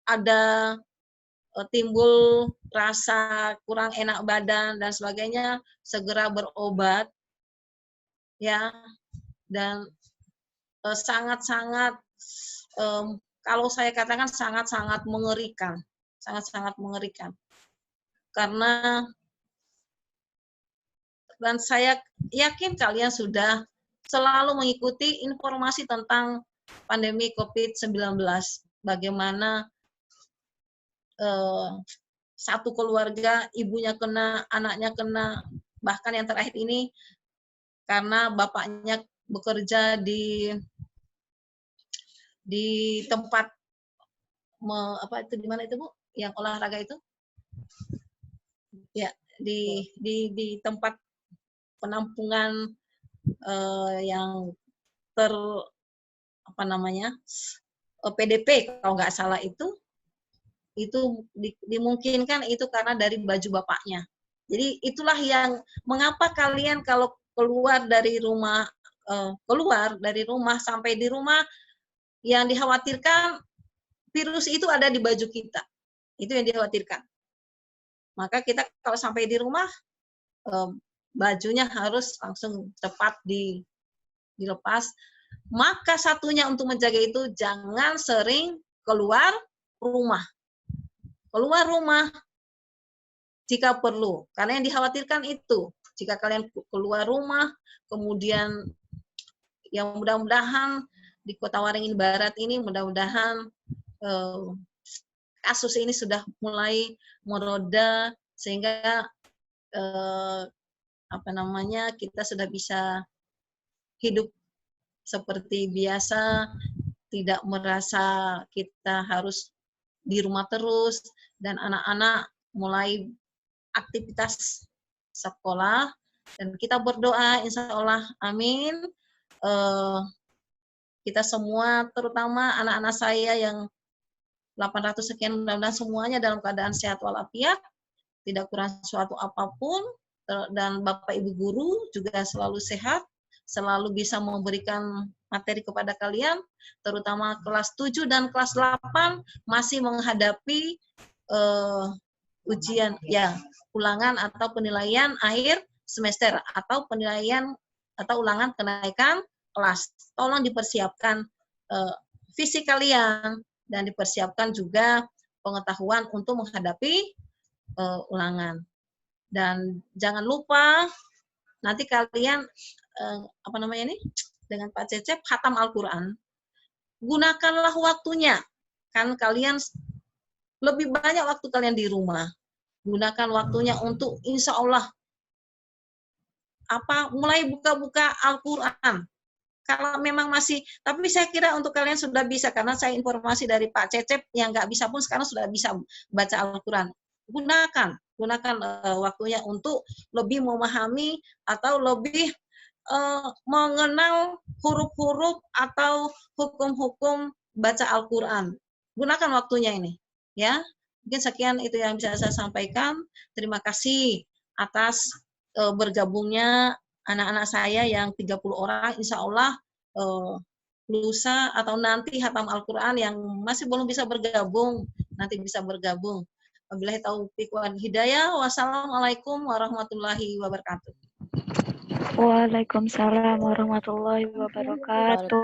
ada timbul rasa kurang enak badan dan sebagainya, segera berobat. Ya, dan sangat-sangat kalau saya katakan sangat-sangat mengerikan, sangat-sangat mengerikan. Karena dan saya yakin kalian sudah selalu mengikuti informasi tentang pandemi COVID-19, bagaimana satu keluarga, ibunya kena, anaknya kena, bahkan yang terakhir ini karena bapaknya bekerja di tempat di mana itu Bu? Yang olahraga itu? Ya, di tempat penampungan yang PDP kalau nggak salah itu dimungkinkan itu karena dari baju bapaknya. Jadi itulah yang mengapa kalian kalau keluar dari rumah sampai di rumah, yang dikhawatirkan virus itu ada di baju kita. Itu yang dikhawatirkan. Maka kita kalau sampai di rumah, bajunya harus langsung cepat dilepas. Maka satunya untuk menjaga itu jangan sering keluar rumah. Keluar rumah jika perlu. Karena yang dikhawatirkan itu, jika kalian keluar rumah, kemudian yang mudah-mudahan di Kota Waringin Barat ini mudah-mudahan kasus ini sudah mulai meroda sehingga kita sudah bisa hidup seperti biasa, tidak merasa kita harus di rumah terus, dan anak-anak mulai aktivitas sekolah, dan kita berdoa insya Allah amin, kita semua terutama anak-anak saya yang 800 sekian, mudah-mudahan semuanya dalam keadaan sehat walafiat, tidak kurang suatu apapun, dan Bapak Ibu guru juga selalu sehat, selalu bisa memberikan materi kepada kalian, terutama kelas 7 dan kelas 8 masih menghadapi ujian, ya, ulangan atau penilaian akhir semester, atau penilaian atau ulangan kenaikan kelas. Tolong dipersiapkan fisik kalian, dan dipersiapkan juga pengetahuan untuk menghadapi ulangan. Dan jangan lupa nanti kalian dengan Pak Cecep khatam Al-Quran. Gunakanlah waktunya, kan kalian lebih banyak waktu kalian di rumah. Gunakan waktunya untuk insya Allah mulai buka-buka Al-Quran. Kalau memang masih, tapi saya kira untuk kalian sudah bisa, karena saya informasi dari Pak Cecep yang nggak bisa pun sekarang sudah bisa baca Al-Quran. Gunakan waktunya untuk lebih memahami atau lebih mengenal huruf-huruf atau hukum-hukum baca Al-Quran. Gunakan waktunya ini, ya. Mungkin sekian itu yang bisa saya sampaikan. Terima kasih atas bergabungnya anak-anak saya yang 30 orang, insya Allah lusa atau nanti khatam Al-Quran yang masih belum bisa bergabung, nanti bisa bergabung. Wabillahi taufiq wal hidayah. Wassalamualaikum warahmatullahi wabarakatuh. Waalaikumsalam warahmatullahi wabarakatuh.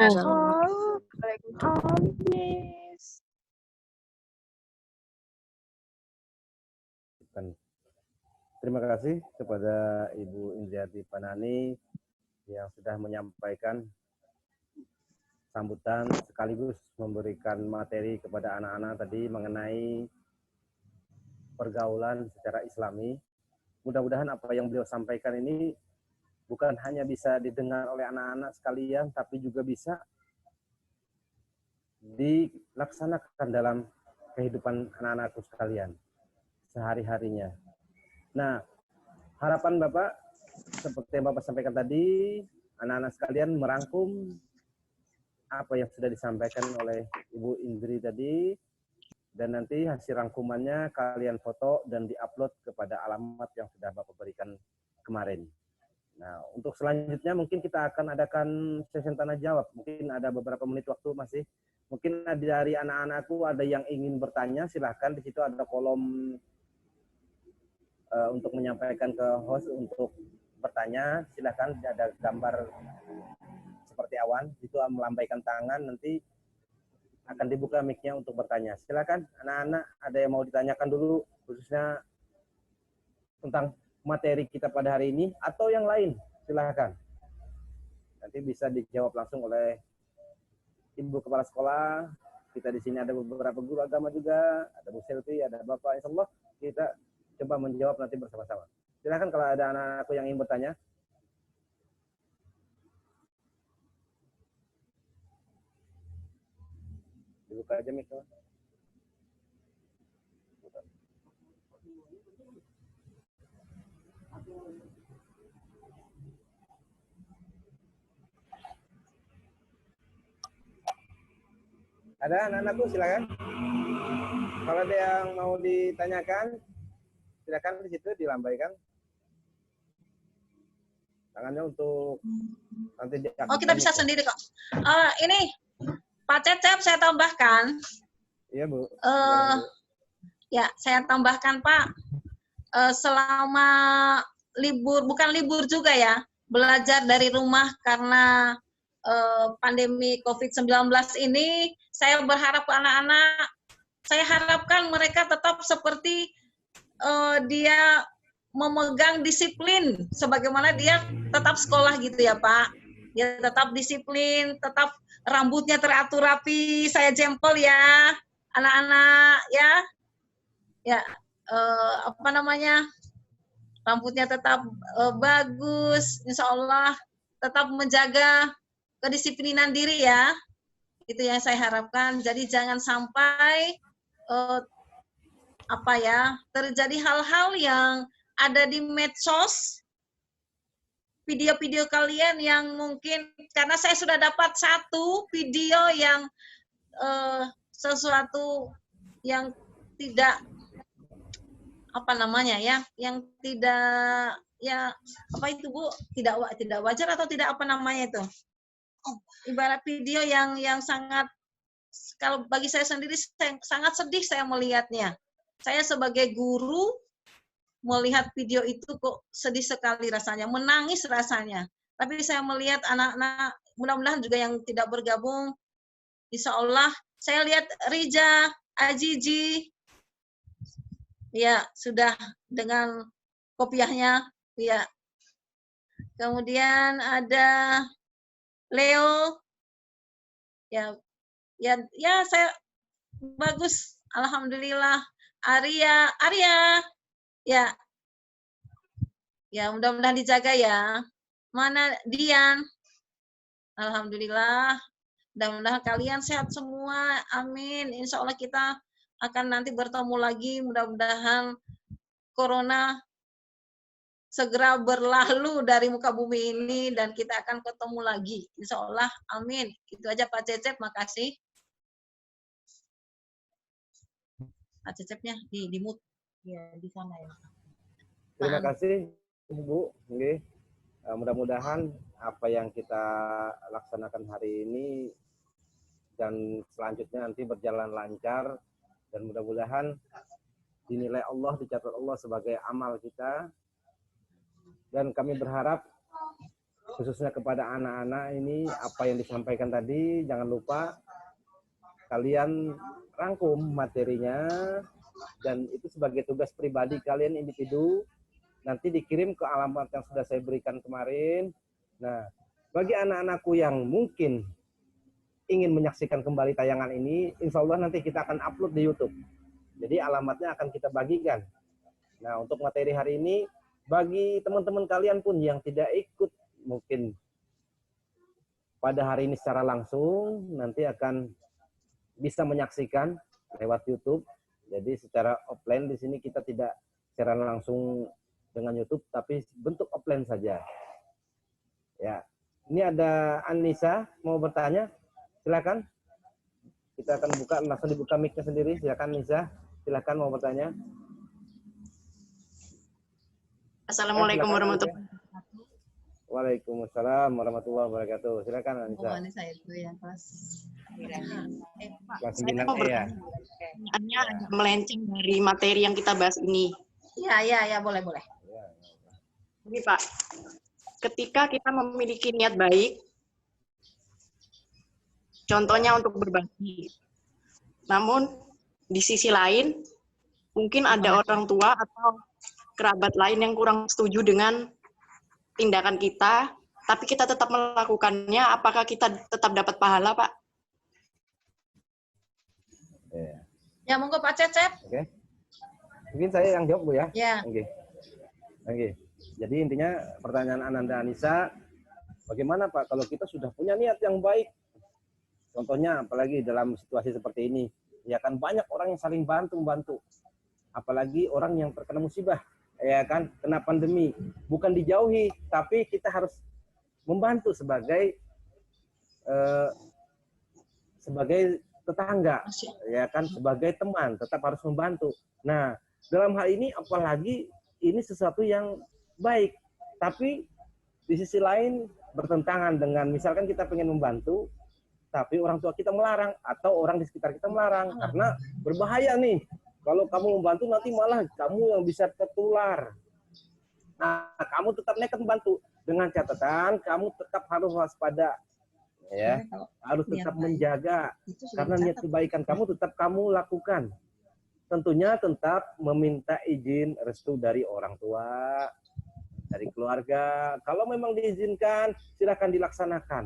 Terima kasih kepada Ibu Indriati Panani yang sudah menyampaikan sambutan sekaligus memberikan materi kepada anak-anak tadi mengenai pergaulan secara Islami. Mudah-mudahan apa yang beliau sampaikan ini bukan hanya bisa didengar oleh anak-anak sekalian, tapi juga bisa dilaksanakan dalam kehidupan anak-anakku sekalian sehari-harinya. Nah, harapan Bapak, seperti yang Bapak sampaikan tadi, anak-anak sekalian merangkum apa yang sudah disampaikan oleh Ibu Indri tadi, dan nanti hasil rangkumannya kalian foto dan diupload kepada alamat yang sudah Bapak berikan kemarin. Nah, untuk selanjutnya mungkin kita akan adakan sesi tanya jawab. Mungkin ada beberapa menit waktu masih. Mungkin dari anak-anakku ada yang ingin bertanya, silahkan. Di situ ada kolom untuk menyampaikan ke host untuk bertanya. Silahkan, ada gambar seperti awan. Itu melambaikan tangan, nanti akan dibuka mic-nya untuk bertanya. Silakan anak-anak, ada yang mau ditanyakan dulu khususnya tentang materi kita pada hari ini atau yang lain, silakan. Nanti bisa dijawab langsung oleh Ibu Kepala Sekolah. Kita di sini ada beberapa guru agama juga, ada Bu Selvi, ada Bapak. Insyaallah kita coba menjawab nanti bersama-sama. Silakan kalau ada anak-anakku yang ingin bertanya. Dibuka aja mic. Ada anak-anakku, silakan. Kalau ada yang mau ditanyakan, silakan di situ dilambaikan tangannya untuk nanti diangkat. Oh, kita bisa sendiri kok. Ini Pak Cecep saya tambahkan. Iya, Bu. Ya, saya tambahkan Pak. Selama libur, bukan libur juga ya, belajar dari rumah karena pandemi COVID-19 ini, saya berharap ke anak-anak, saya harapkan mereka tetap seperti dia memegang disiplin, sebagaimana dia tetap sekolah gitu ya Pak. Dia tetap disiplin, tetap rambutnya teratur rapi, saya jempol ya, anak-anak ya, ya apa namanya, rambutnya tetap bagus, insya Allah tetap menjaga kedisiplinan diri ya, itu yang saya harapkan. Jadi jangan sampai apa ya, terjadi hal-hal yang ada di medsos, video-video kalian yang mungkin, karena saya sudah dapat satu video yang sesuatu yang tidak apa namanya ya, yang tidak ya apa itu Bu, tidak wajar atau tidak apa namanya itu, ibarat video yang sangat, kalau bagi saya sendiri sangat sedih saya melihatnya. Saya sebagai guru melihat video itu kok sedih sekali rasanya, menangis rasanya. Tapi saya melihat anak-anak, mudah-mudahan juga yang tidak bergabung, insya Allah, saya lihat Rija, Ajiji, ya sudah dengan kopiahnya, ya. Kemudian ada Leo, ya saya bagus, alhamdulillah. Arya, ya mudah-mudahan dijaga ya. Mana Dian, alhamdulillah. Mudah-mudahan kalian sehat semua, amin. Insya Allah kita akan nanti bertemu lagi, mudah-mudahan corona segera berlalu dari muka bumi ini dan kita akan ketemu lagi, insya Allah, amin. Itu aja Pak Cecep, makasih. Pak Cecepnya di mute ya, di sana ya. Terima kasih Bu. Nggih. Mudah-mudahan apa yang kita laksanakan hari ini dan selanjutnya nanti berjalan lancar, dan mudah-mudahan dinilai Allah, dicatat Allah sebagai amal kita. Dan kami berharap khususnya kepada anak-anak ini, apa yang disampaikan tadi jangan lupa kalian rangkum materinya, dan itu sebagai tugas pribadi kalian individu, nanti dikirim ke alamat yang sudah saya berikan kemarin. Nah, bagi anak-anakku yang mungkin ingin menyaksikan kembali tayangan ini, insya Allah nanti kita akan upload di YouTube. Jadi alamatnya akan kita bagikan. Nah, untuk materi hari ini, bagi teman-teman kalian pun yang tidak ikut mungkin pada hari ini secara langsung, nanti akan bisa menyaksikan lewat YouTube. Jadi secara offline di sini kita tidak secara langsung dengan YouTube, tapi bentuk offline saja. Ya, ini ada Anissa mau bertanya, silakan. Kita akan buka, langsung dibuka mic-nya sendiri. Silakan Anissa, silakan mau bertanya. Assalamualaikum warahmatullahi wabarakatuh. Waalaikumsalam warahmatullahi wabarakatuh. Silakan Anissa. Anissa itu yang kelas Kelas Saya 9 mau ya. bertanya, agak melenceng dari materi yang kita bahas ini. ya boleh. Ini Pak, ketika kita memiliki niat baik, contohnya untuk berbagi, namun di sisi lain mungkin ada orang tua atau kerabat lain yang kurang setuju dengan tindakan kita, tapi kita tetap melakukannya, apakah kita tetap dapat pahala, Pak? Ya, monggo Pak Cecep. Oke. Mungkin saya yang jawab Bu ya. Ya. Oke. Jadi intinya pertanyaan Ananda Anissa, bagaimana Pak kalau kita sudah punya niat yang baik? Contohnya apalagi dalam situasi seperti ini, ya kan banyak orang yang saling bantu. Apalagi orang yang terkena musibah, ya kan, kena pandemi. Bukan dijauhi, tapi kita harus membantu sebagai tetangga, ya kan, sebagai teman, tetap harus membantu. Nah, dalam hal ini apalagi ini sesuatu yang baik, tapi di sisi lain bertentangan dengan misalkan kita pengen membantu, tapi orang tua kita melarang atau orang di sekitar kita melarang, karena berbahaya nih. Kalau kamu membantu nanti malah kamu yang bisa tertular. Nah, kamu tetap nekat membantu dengan catatan kamu tetap harus waspada. ya. Sebenarnya kalau Harus niat tetap baik menjaga itu sudah karena niat dicatat. kebaikan kamu tetap kamu lakukan. Tentunya tetap meminta izin restu dari orang tua, dari keluarga. Kalau memang diizinkan, silakan dilaksanakan.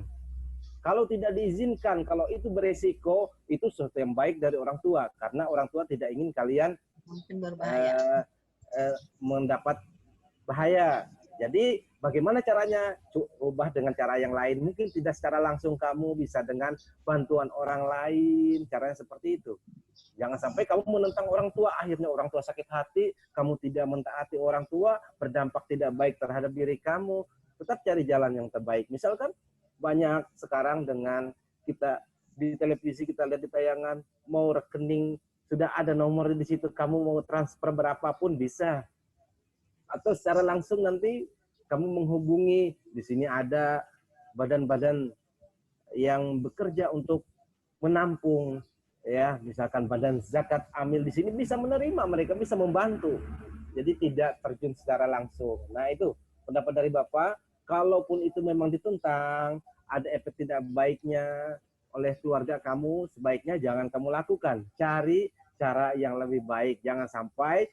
Kalau tidak diizinkan, kalau itu beresiko, itu sesuatu yang baik dari orang tua. Karena orang tua tidak ingin kalian Mungkin berbahaya. mendapat bahaya. Jadi bagaimana caranya? Ubah dengan cara yang lain. Mungkin tidak secara langsung kamu bisa dengan bantuan orang lain. Caranya seperti itu. Jangan sampai kamu menentang orang tua, akhirnya orang tua sakit hati, kamu tidak mentaati orang tua, berdampak tidak baik terhadap diri kamu. Tetap cari jalan yang terbaik. Misalkan banyak sekarang dengan kita di televisi, kita lihat di tayangan, mau rekening, sudah ada nomor di situ, kamu mau transfer berapapun bisa. Atau secara langsung nanti kamu menghubungi, di sini ada badan-badan yang bekerja untuk menampung, ya, misalkan badan zakat amil di sini bisa menerima, mereka bisa membantu. Jadi tidak terjun secara langsung. Nah itu pendapat dari Bapak, kalaupun itu memang ditentang, ada efek tidak baiknya oleh keluarga kamu, sebaiknya jangan kamu lakukan. Cari cara yang lebih baik. Jangan sampai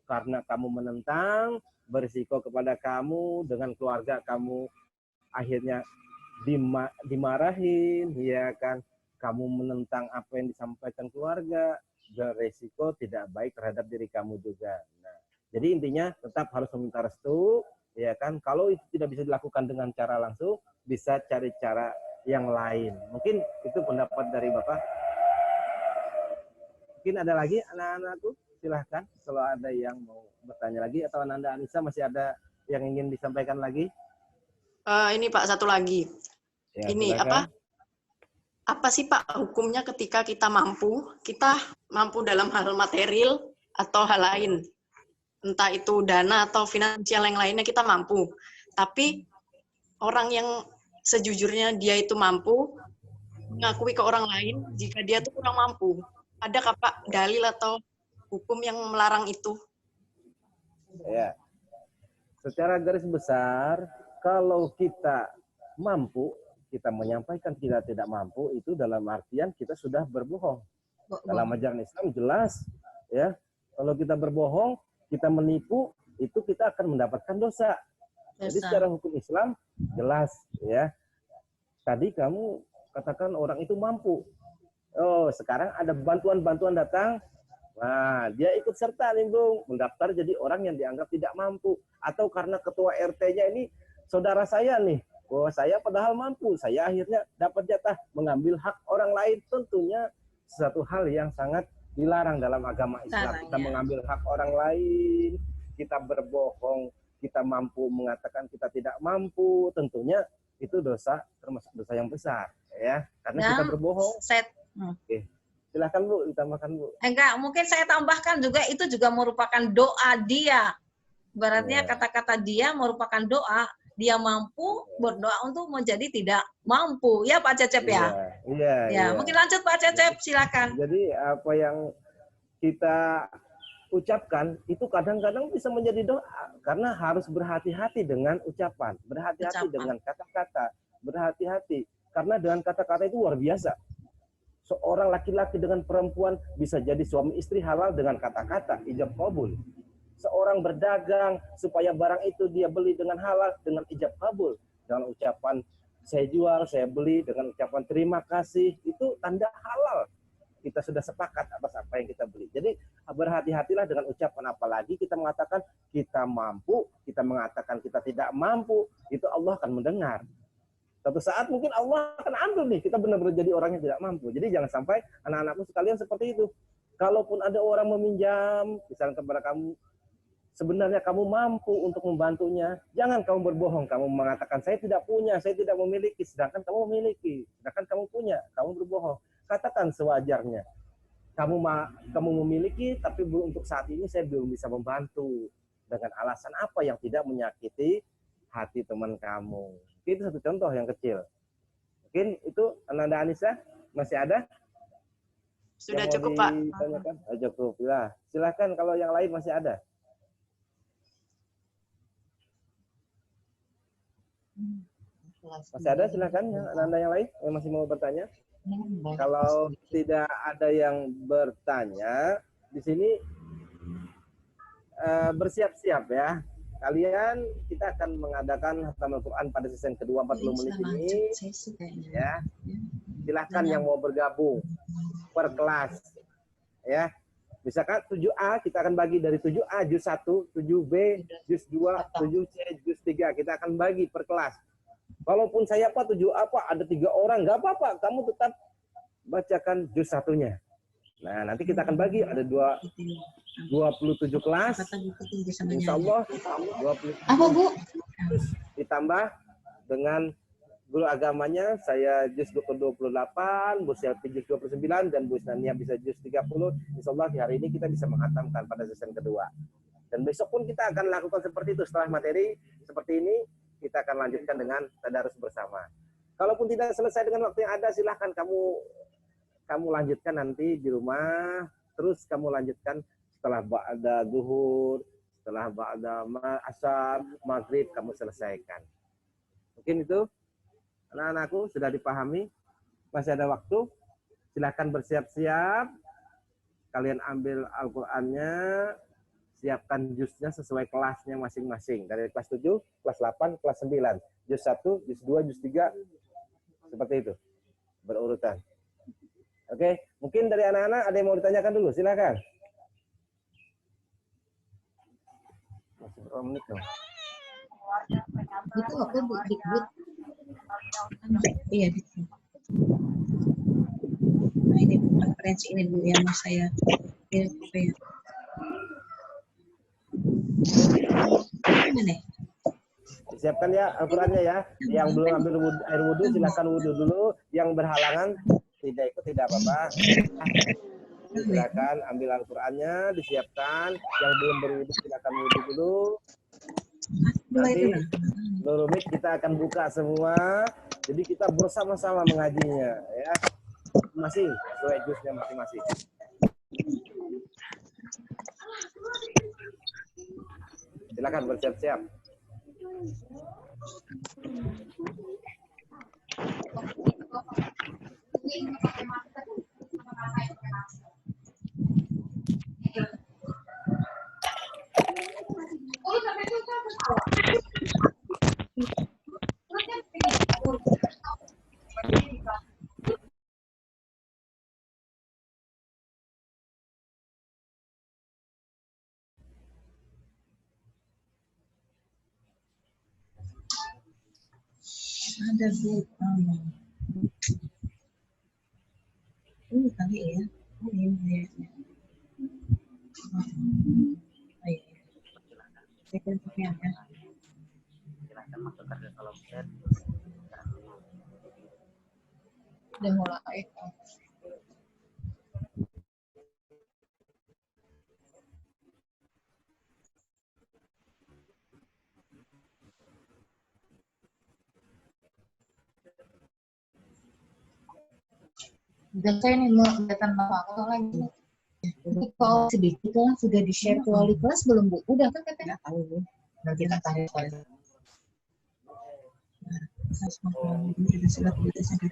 karena kamu menentang, berisiko kepada kamu, dengan keluarga kamu akhirnya dimarahin, ya kan, kamu menentang apa yang disampaikan keluarga, beresiko tidak baik terhadap diri kamu juga. Nah, jadi intinya tetap harus meminta restu, ya kan. Kalau itu tidak bisa dilakukan dengan cara langsung, bisa cari cara yang lain. Mungkin itu pendapat dari Bapak. Mungkin ada lagi anak-anakku, silahkan kalau ada yang mau bertanya lagi, atau Ananda Anissa masih ada yang ingin disampaikan lagi. Ini Pak, satu lagi. Ya, Ini silakan. apa sih Pak hukumnya ketika kita mampu dalam hal material atau hal lain, entah itu dana atau finansial yang lainnya kita mampu, tapi orang yang sejujurnya dia itu mampu mengakui ke orang lain jika dia tuh kurang mampu. Adakah Pak dalil atau hukum yang melarang itu? Ya, secara garis besar, kalau kita mampu, kita menyampaikan kita tidak mampu, itu dalam artian kita sudah berbohong. Dalam ajaran Islam jelas, ya, kalau kita berbohong, kita menipu, itu kita akan mendapatkan dosa. Jadi secara hukum Islam jelas, ya. Tadi kamu katakan orang itu mampu. Oh, sekarang ada bantuan-bantuan datang. Nah, dia ikut serta nih, Bung, mendaftar jadi orang yang dianggap tidak mampu. Atau karena ketua RT-nya ini saudara saya nih, bahwa saya padahal mampu, saya akhirnya dapat jatah mengambil hak orang lain. Tentunya sesuatu hal yang sangat dilarang dalam agama Islam. Kita mengambil hak orang lain, kita berbohong, kita mampu mengatakan kita tidak mampu, tentunya itu dosa, termasuk dosa yang besar, ya, karena kita berbohong. Oke. Silahkan Bu, ditambahkan Bu. Enggak, mungkin saya tambahkan juga, itu juga merupakan doa dia. Ibaratnya kata-kata dia merupakan doa, dia mampu berdoa untuk menjadi tidak mampu. Ya Pak Cecep ya? Iya. Mungkin lanjut Pak Cecep, silakan. Jadi apa yang kita ucapkan itu kadang-kadang bisa menjadi doa, karena harus berhati-hati dengan ucapan, berhati-hati dengan kata-kata, berhati-hati. Karena dengan kata-kata itu luar biasa. Seorang laki-laki dengan perempuan bisa jadi suami istri halal dengan kata-kata, ijab qabul. Seorang berdagang supaya barang itu dia beli dengan halal dengan ijab qabul. Dengan ucapan saya jual, saya beli, dengan ucapan terima kasih, itu tanda halal. Kita sudah sepakat atas apa yang kita beli. Jadi berhati-hatilah dengan ucapan, apalagi kita mengatakan kita mampu, kita mengatakan kita tidak mampu, itu Allah akan mendengar. Suatu saat mungkin Allah akan ambil nih, kita benar-benar jadi orang yang tidak mampu. Jadi jangan sampai anak-anakku sekalian seperti itu. Kalaupun ada orang meminjam, misalnya kepada kamu, sebenarnya kamu mampu untuk membantunya, jangan kamu berbohong. Kamu mengatakan saya tidak punya, saya tidak memiliki, sedangkan kamu memiliki, sedangkan kamu punya, kamu berbohong. Katakan sewajarnya. Kamu memiliki, tapi untuk saat ini saya belum bisa membantu. Dengan alasan apa yang tidak menyakiti hati teman kamu. Itu satu contoh yang kecil. Mungkin itu Ananda Anissa masih ada? Sudah cukup Pak. Cukup lah. Silahkan kalau yang lain masih ada. Masih ada, silakan ya, anak-anak yang lain yang masih mau bertanya. Kalau tidak ada yang bertanya, di sini bersiap-siap ya. Kalian, kita akan mengadakan khatam Al-Quran pada season kedua 40 menit ini. Ya, silahkan yang mau bergabung per kelas. Ya, misalkan 7A, kita akan bagi dari 7A, juz 1, 7B, juz 2, 7C, juz 3. Kita akan bagi per kelas. Walaupun saya 7A, ada 3 orang, nggak apa-apa. Kamu tetap bacakan juz 1-nya. Nah, nanti kita akan bagi, ada 27 kelas. Insya Allah, 20 Apa, Bu? ditambah dengan guru agamanya, saya juz ke-28, Bu Selvi juz 29, dan Bu Isnania bisa juz 30. Insya Allah hari ini kita bisa menghatamkan pada season kedua. Dan besok pun kita akan lakukan seperti itu. Setelah materi seperti ini, kita akan lanjutkan dengan tadarus bersama. Kalaupun tidak selesai dengan waktu yang ada, silahkan kamu lanjutkan nanti di rumah. Terus kamu lanjutkan setelah ba'da zuhur, setelah ba'da asar, maghrib, kamu selesaikan. Mungkin itu anak-anakku sudah dipahami. Masih ada waktu, silahkan bersiap-siap. Kalian ambil Al-Qur'annya, siapkan juznya sesuai kelasnya masing-masing. Dari kelas 7, kelas 8, kelas 9. Juz 1, juz 2, juz 3. Seperti itu. Berurutan. Oke, mungkin dari anak-anak ada yang mau ditanyakan dulu, silakan. Masih berapa menit dong? Itu apa, Bu? Dikbud. Iya, Dikbud. Nah, ini konferensi ini dulu yang mau saya apa ya? Mana? Disiapkan ya Al-Qur'annya ya. Yang belum ambil air wudhu, silakan wudhu dulu. Yang berhalangan tidak ikut, tidak apa-apa. Silakan ambil Al-Qur'annya, disiapkan. Yang belum berwudhu, silakan wudhu dulu. Nanti Nurumit kita akan buka semua. Jadi kita bersama-sama mengajinya ya. Masing sesuai juznya masing-masing. Silakan bersiap-siap. Ada, Bu. Ini kali ya. Ini kayaknya. Oh, iya. Saya kan pakai apa? Silahkan masukkan ke kolom chat. Udah mulai. Udah saya nih mau kelihatan apa lagi. Jadi kalau sedikit lah sudah di-share ke wali kelas belum, Bu? Udah kan katanya? Nggak tahu, Bu. Nanti kita tanya wali. Ada surat berita sampai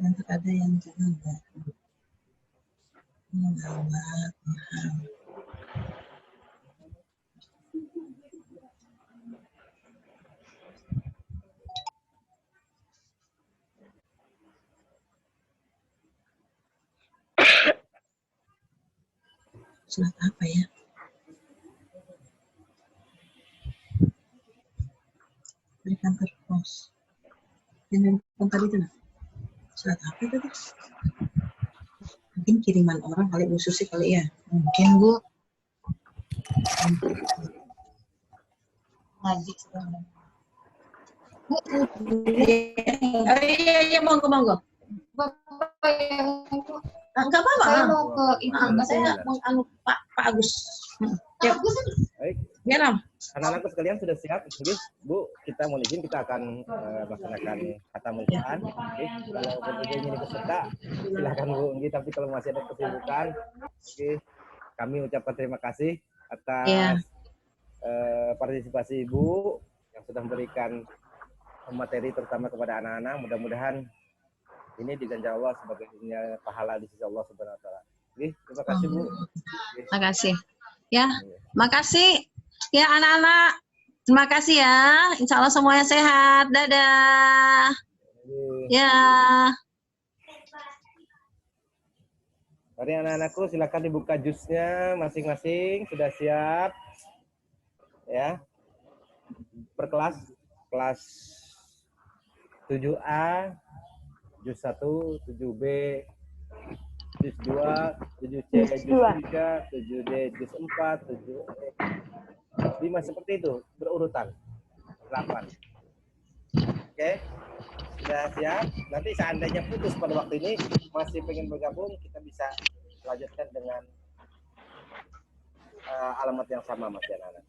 dan ada yang jangan enggak. Surat apa ya? Berikan ke pos. Yang tadi itu, surat apa itu? Mungkin kiriman orang kali, Bu Susi kali ya. Mungkin, Bu. Ngaji sekarang. Bu, iya, monggo. Bapak yang itu. Enggak apa-apa. Saya mau ke itu. Saya mau Pak Agus. Ya. Baik. Biar Am. Anak-anakku sekalian sudah siap, Oke, Bu. Kita mohon izin, kita akan melaksanakan khatamul Quran. Oke, kalau berikutnya ini peserta, silakan Bu Enggi. Tapi kalau masih ada kesibukan, oke, kami ucapkan terima kasih atas partisipasi Ibu yang sudah memberikan materi terutama kepada anak-anak. Mudah-mudahan ini diganjar Allah sebagai pahala di sisi Allah Subhanahu wa taala. Oke, terima kasih Bu. Terima kasih. Ya, makasih ya anak-anak. Terima kasih ya. Insya Allah semuanya sehat. Dadah. Ya. Mari anak-anakku silakan dibuka jusnya masing-masing. Sudah siap? Ya. Per kelas 7A, jus 1, 7B, jus 2, 7C, jus 3, 7D, jus 4, 7E. 5 seperti itu, berurutan. 8. Oke. Sudah siap? Nanti seandainya putus pada waktu ini, masih pengen bergabung, kita bisa lanjutkan dengan alamat yang sama, Mas anak-anak.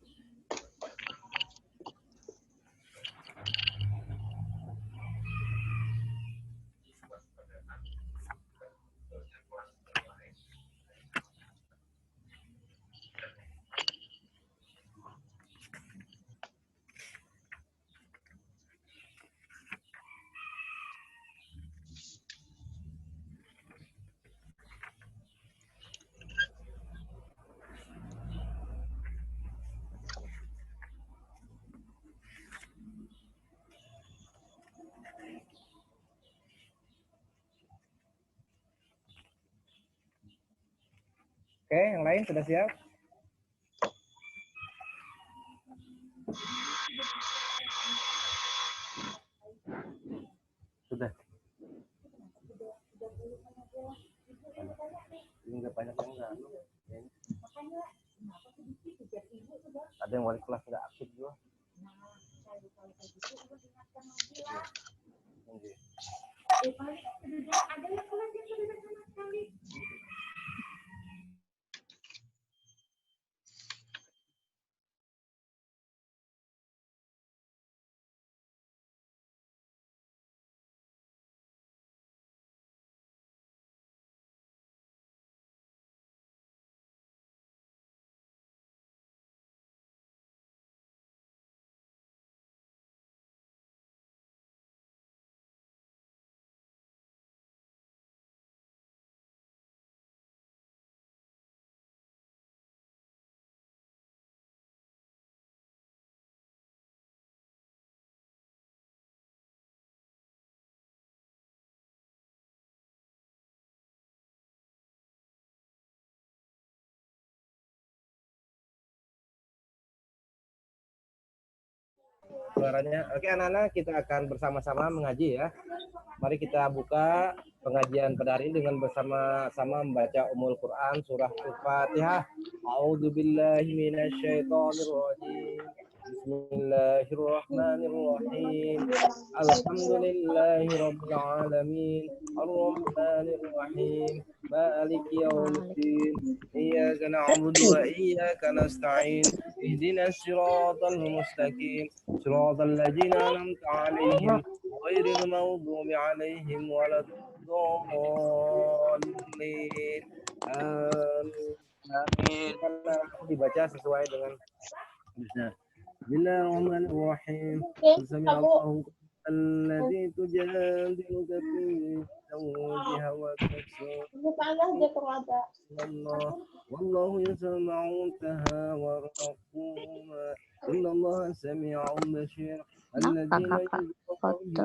Oke, yang lain sudah siap? Sudah. Ini nggak banyak yang nggak. Ada yang wali kelas nggak aktif juga. Suaranya. Oke anak-anak, kita akan bersama-sama mengaji ya. Mari kita buka pengajian pada hari ini dengan bersama-sama membaca Ummul Quran surah Al-Fatihah. A'udzubillahi minasyaitonirrajim. Bismillahirrahmanirrahim. Alhamdulillahi rabbil alamin. Ar-Rahmanir Rahim. Maliki yaumiddin. Iyyaka na'budu wa iyyaka nasta'in. Ihdinas siratal mustaqim. Siratal ladzina an'amta 'alaihim ghairil maghdubi 'alaihim waladdallin. Amin. Dibaca sesuai dengan Bismillahirrahmanirrahim. Sami'allahu alladzi tujadiluka fi zawjiha wa tasawwuha. Wallahu yasma'u tahawurakum. Innallaha sami'un basir. Alladzina Kakak foto.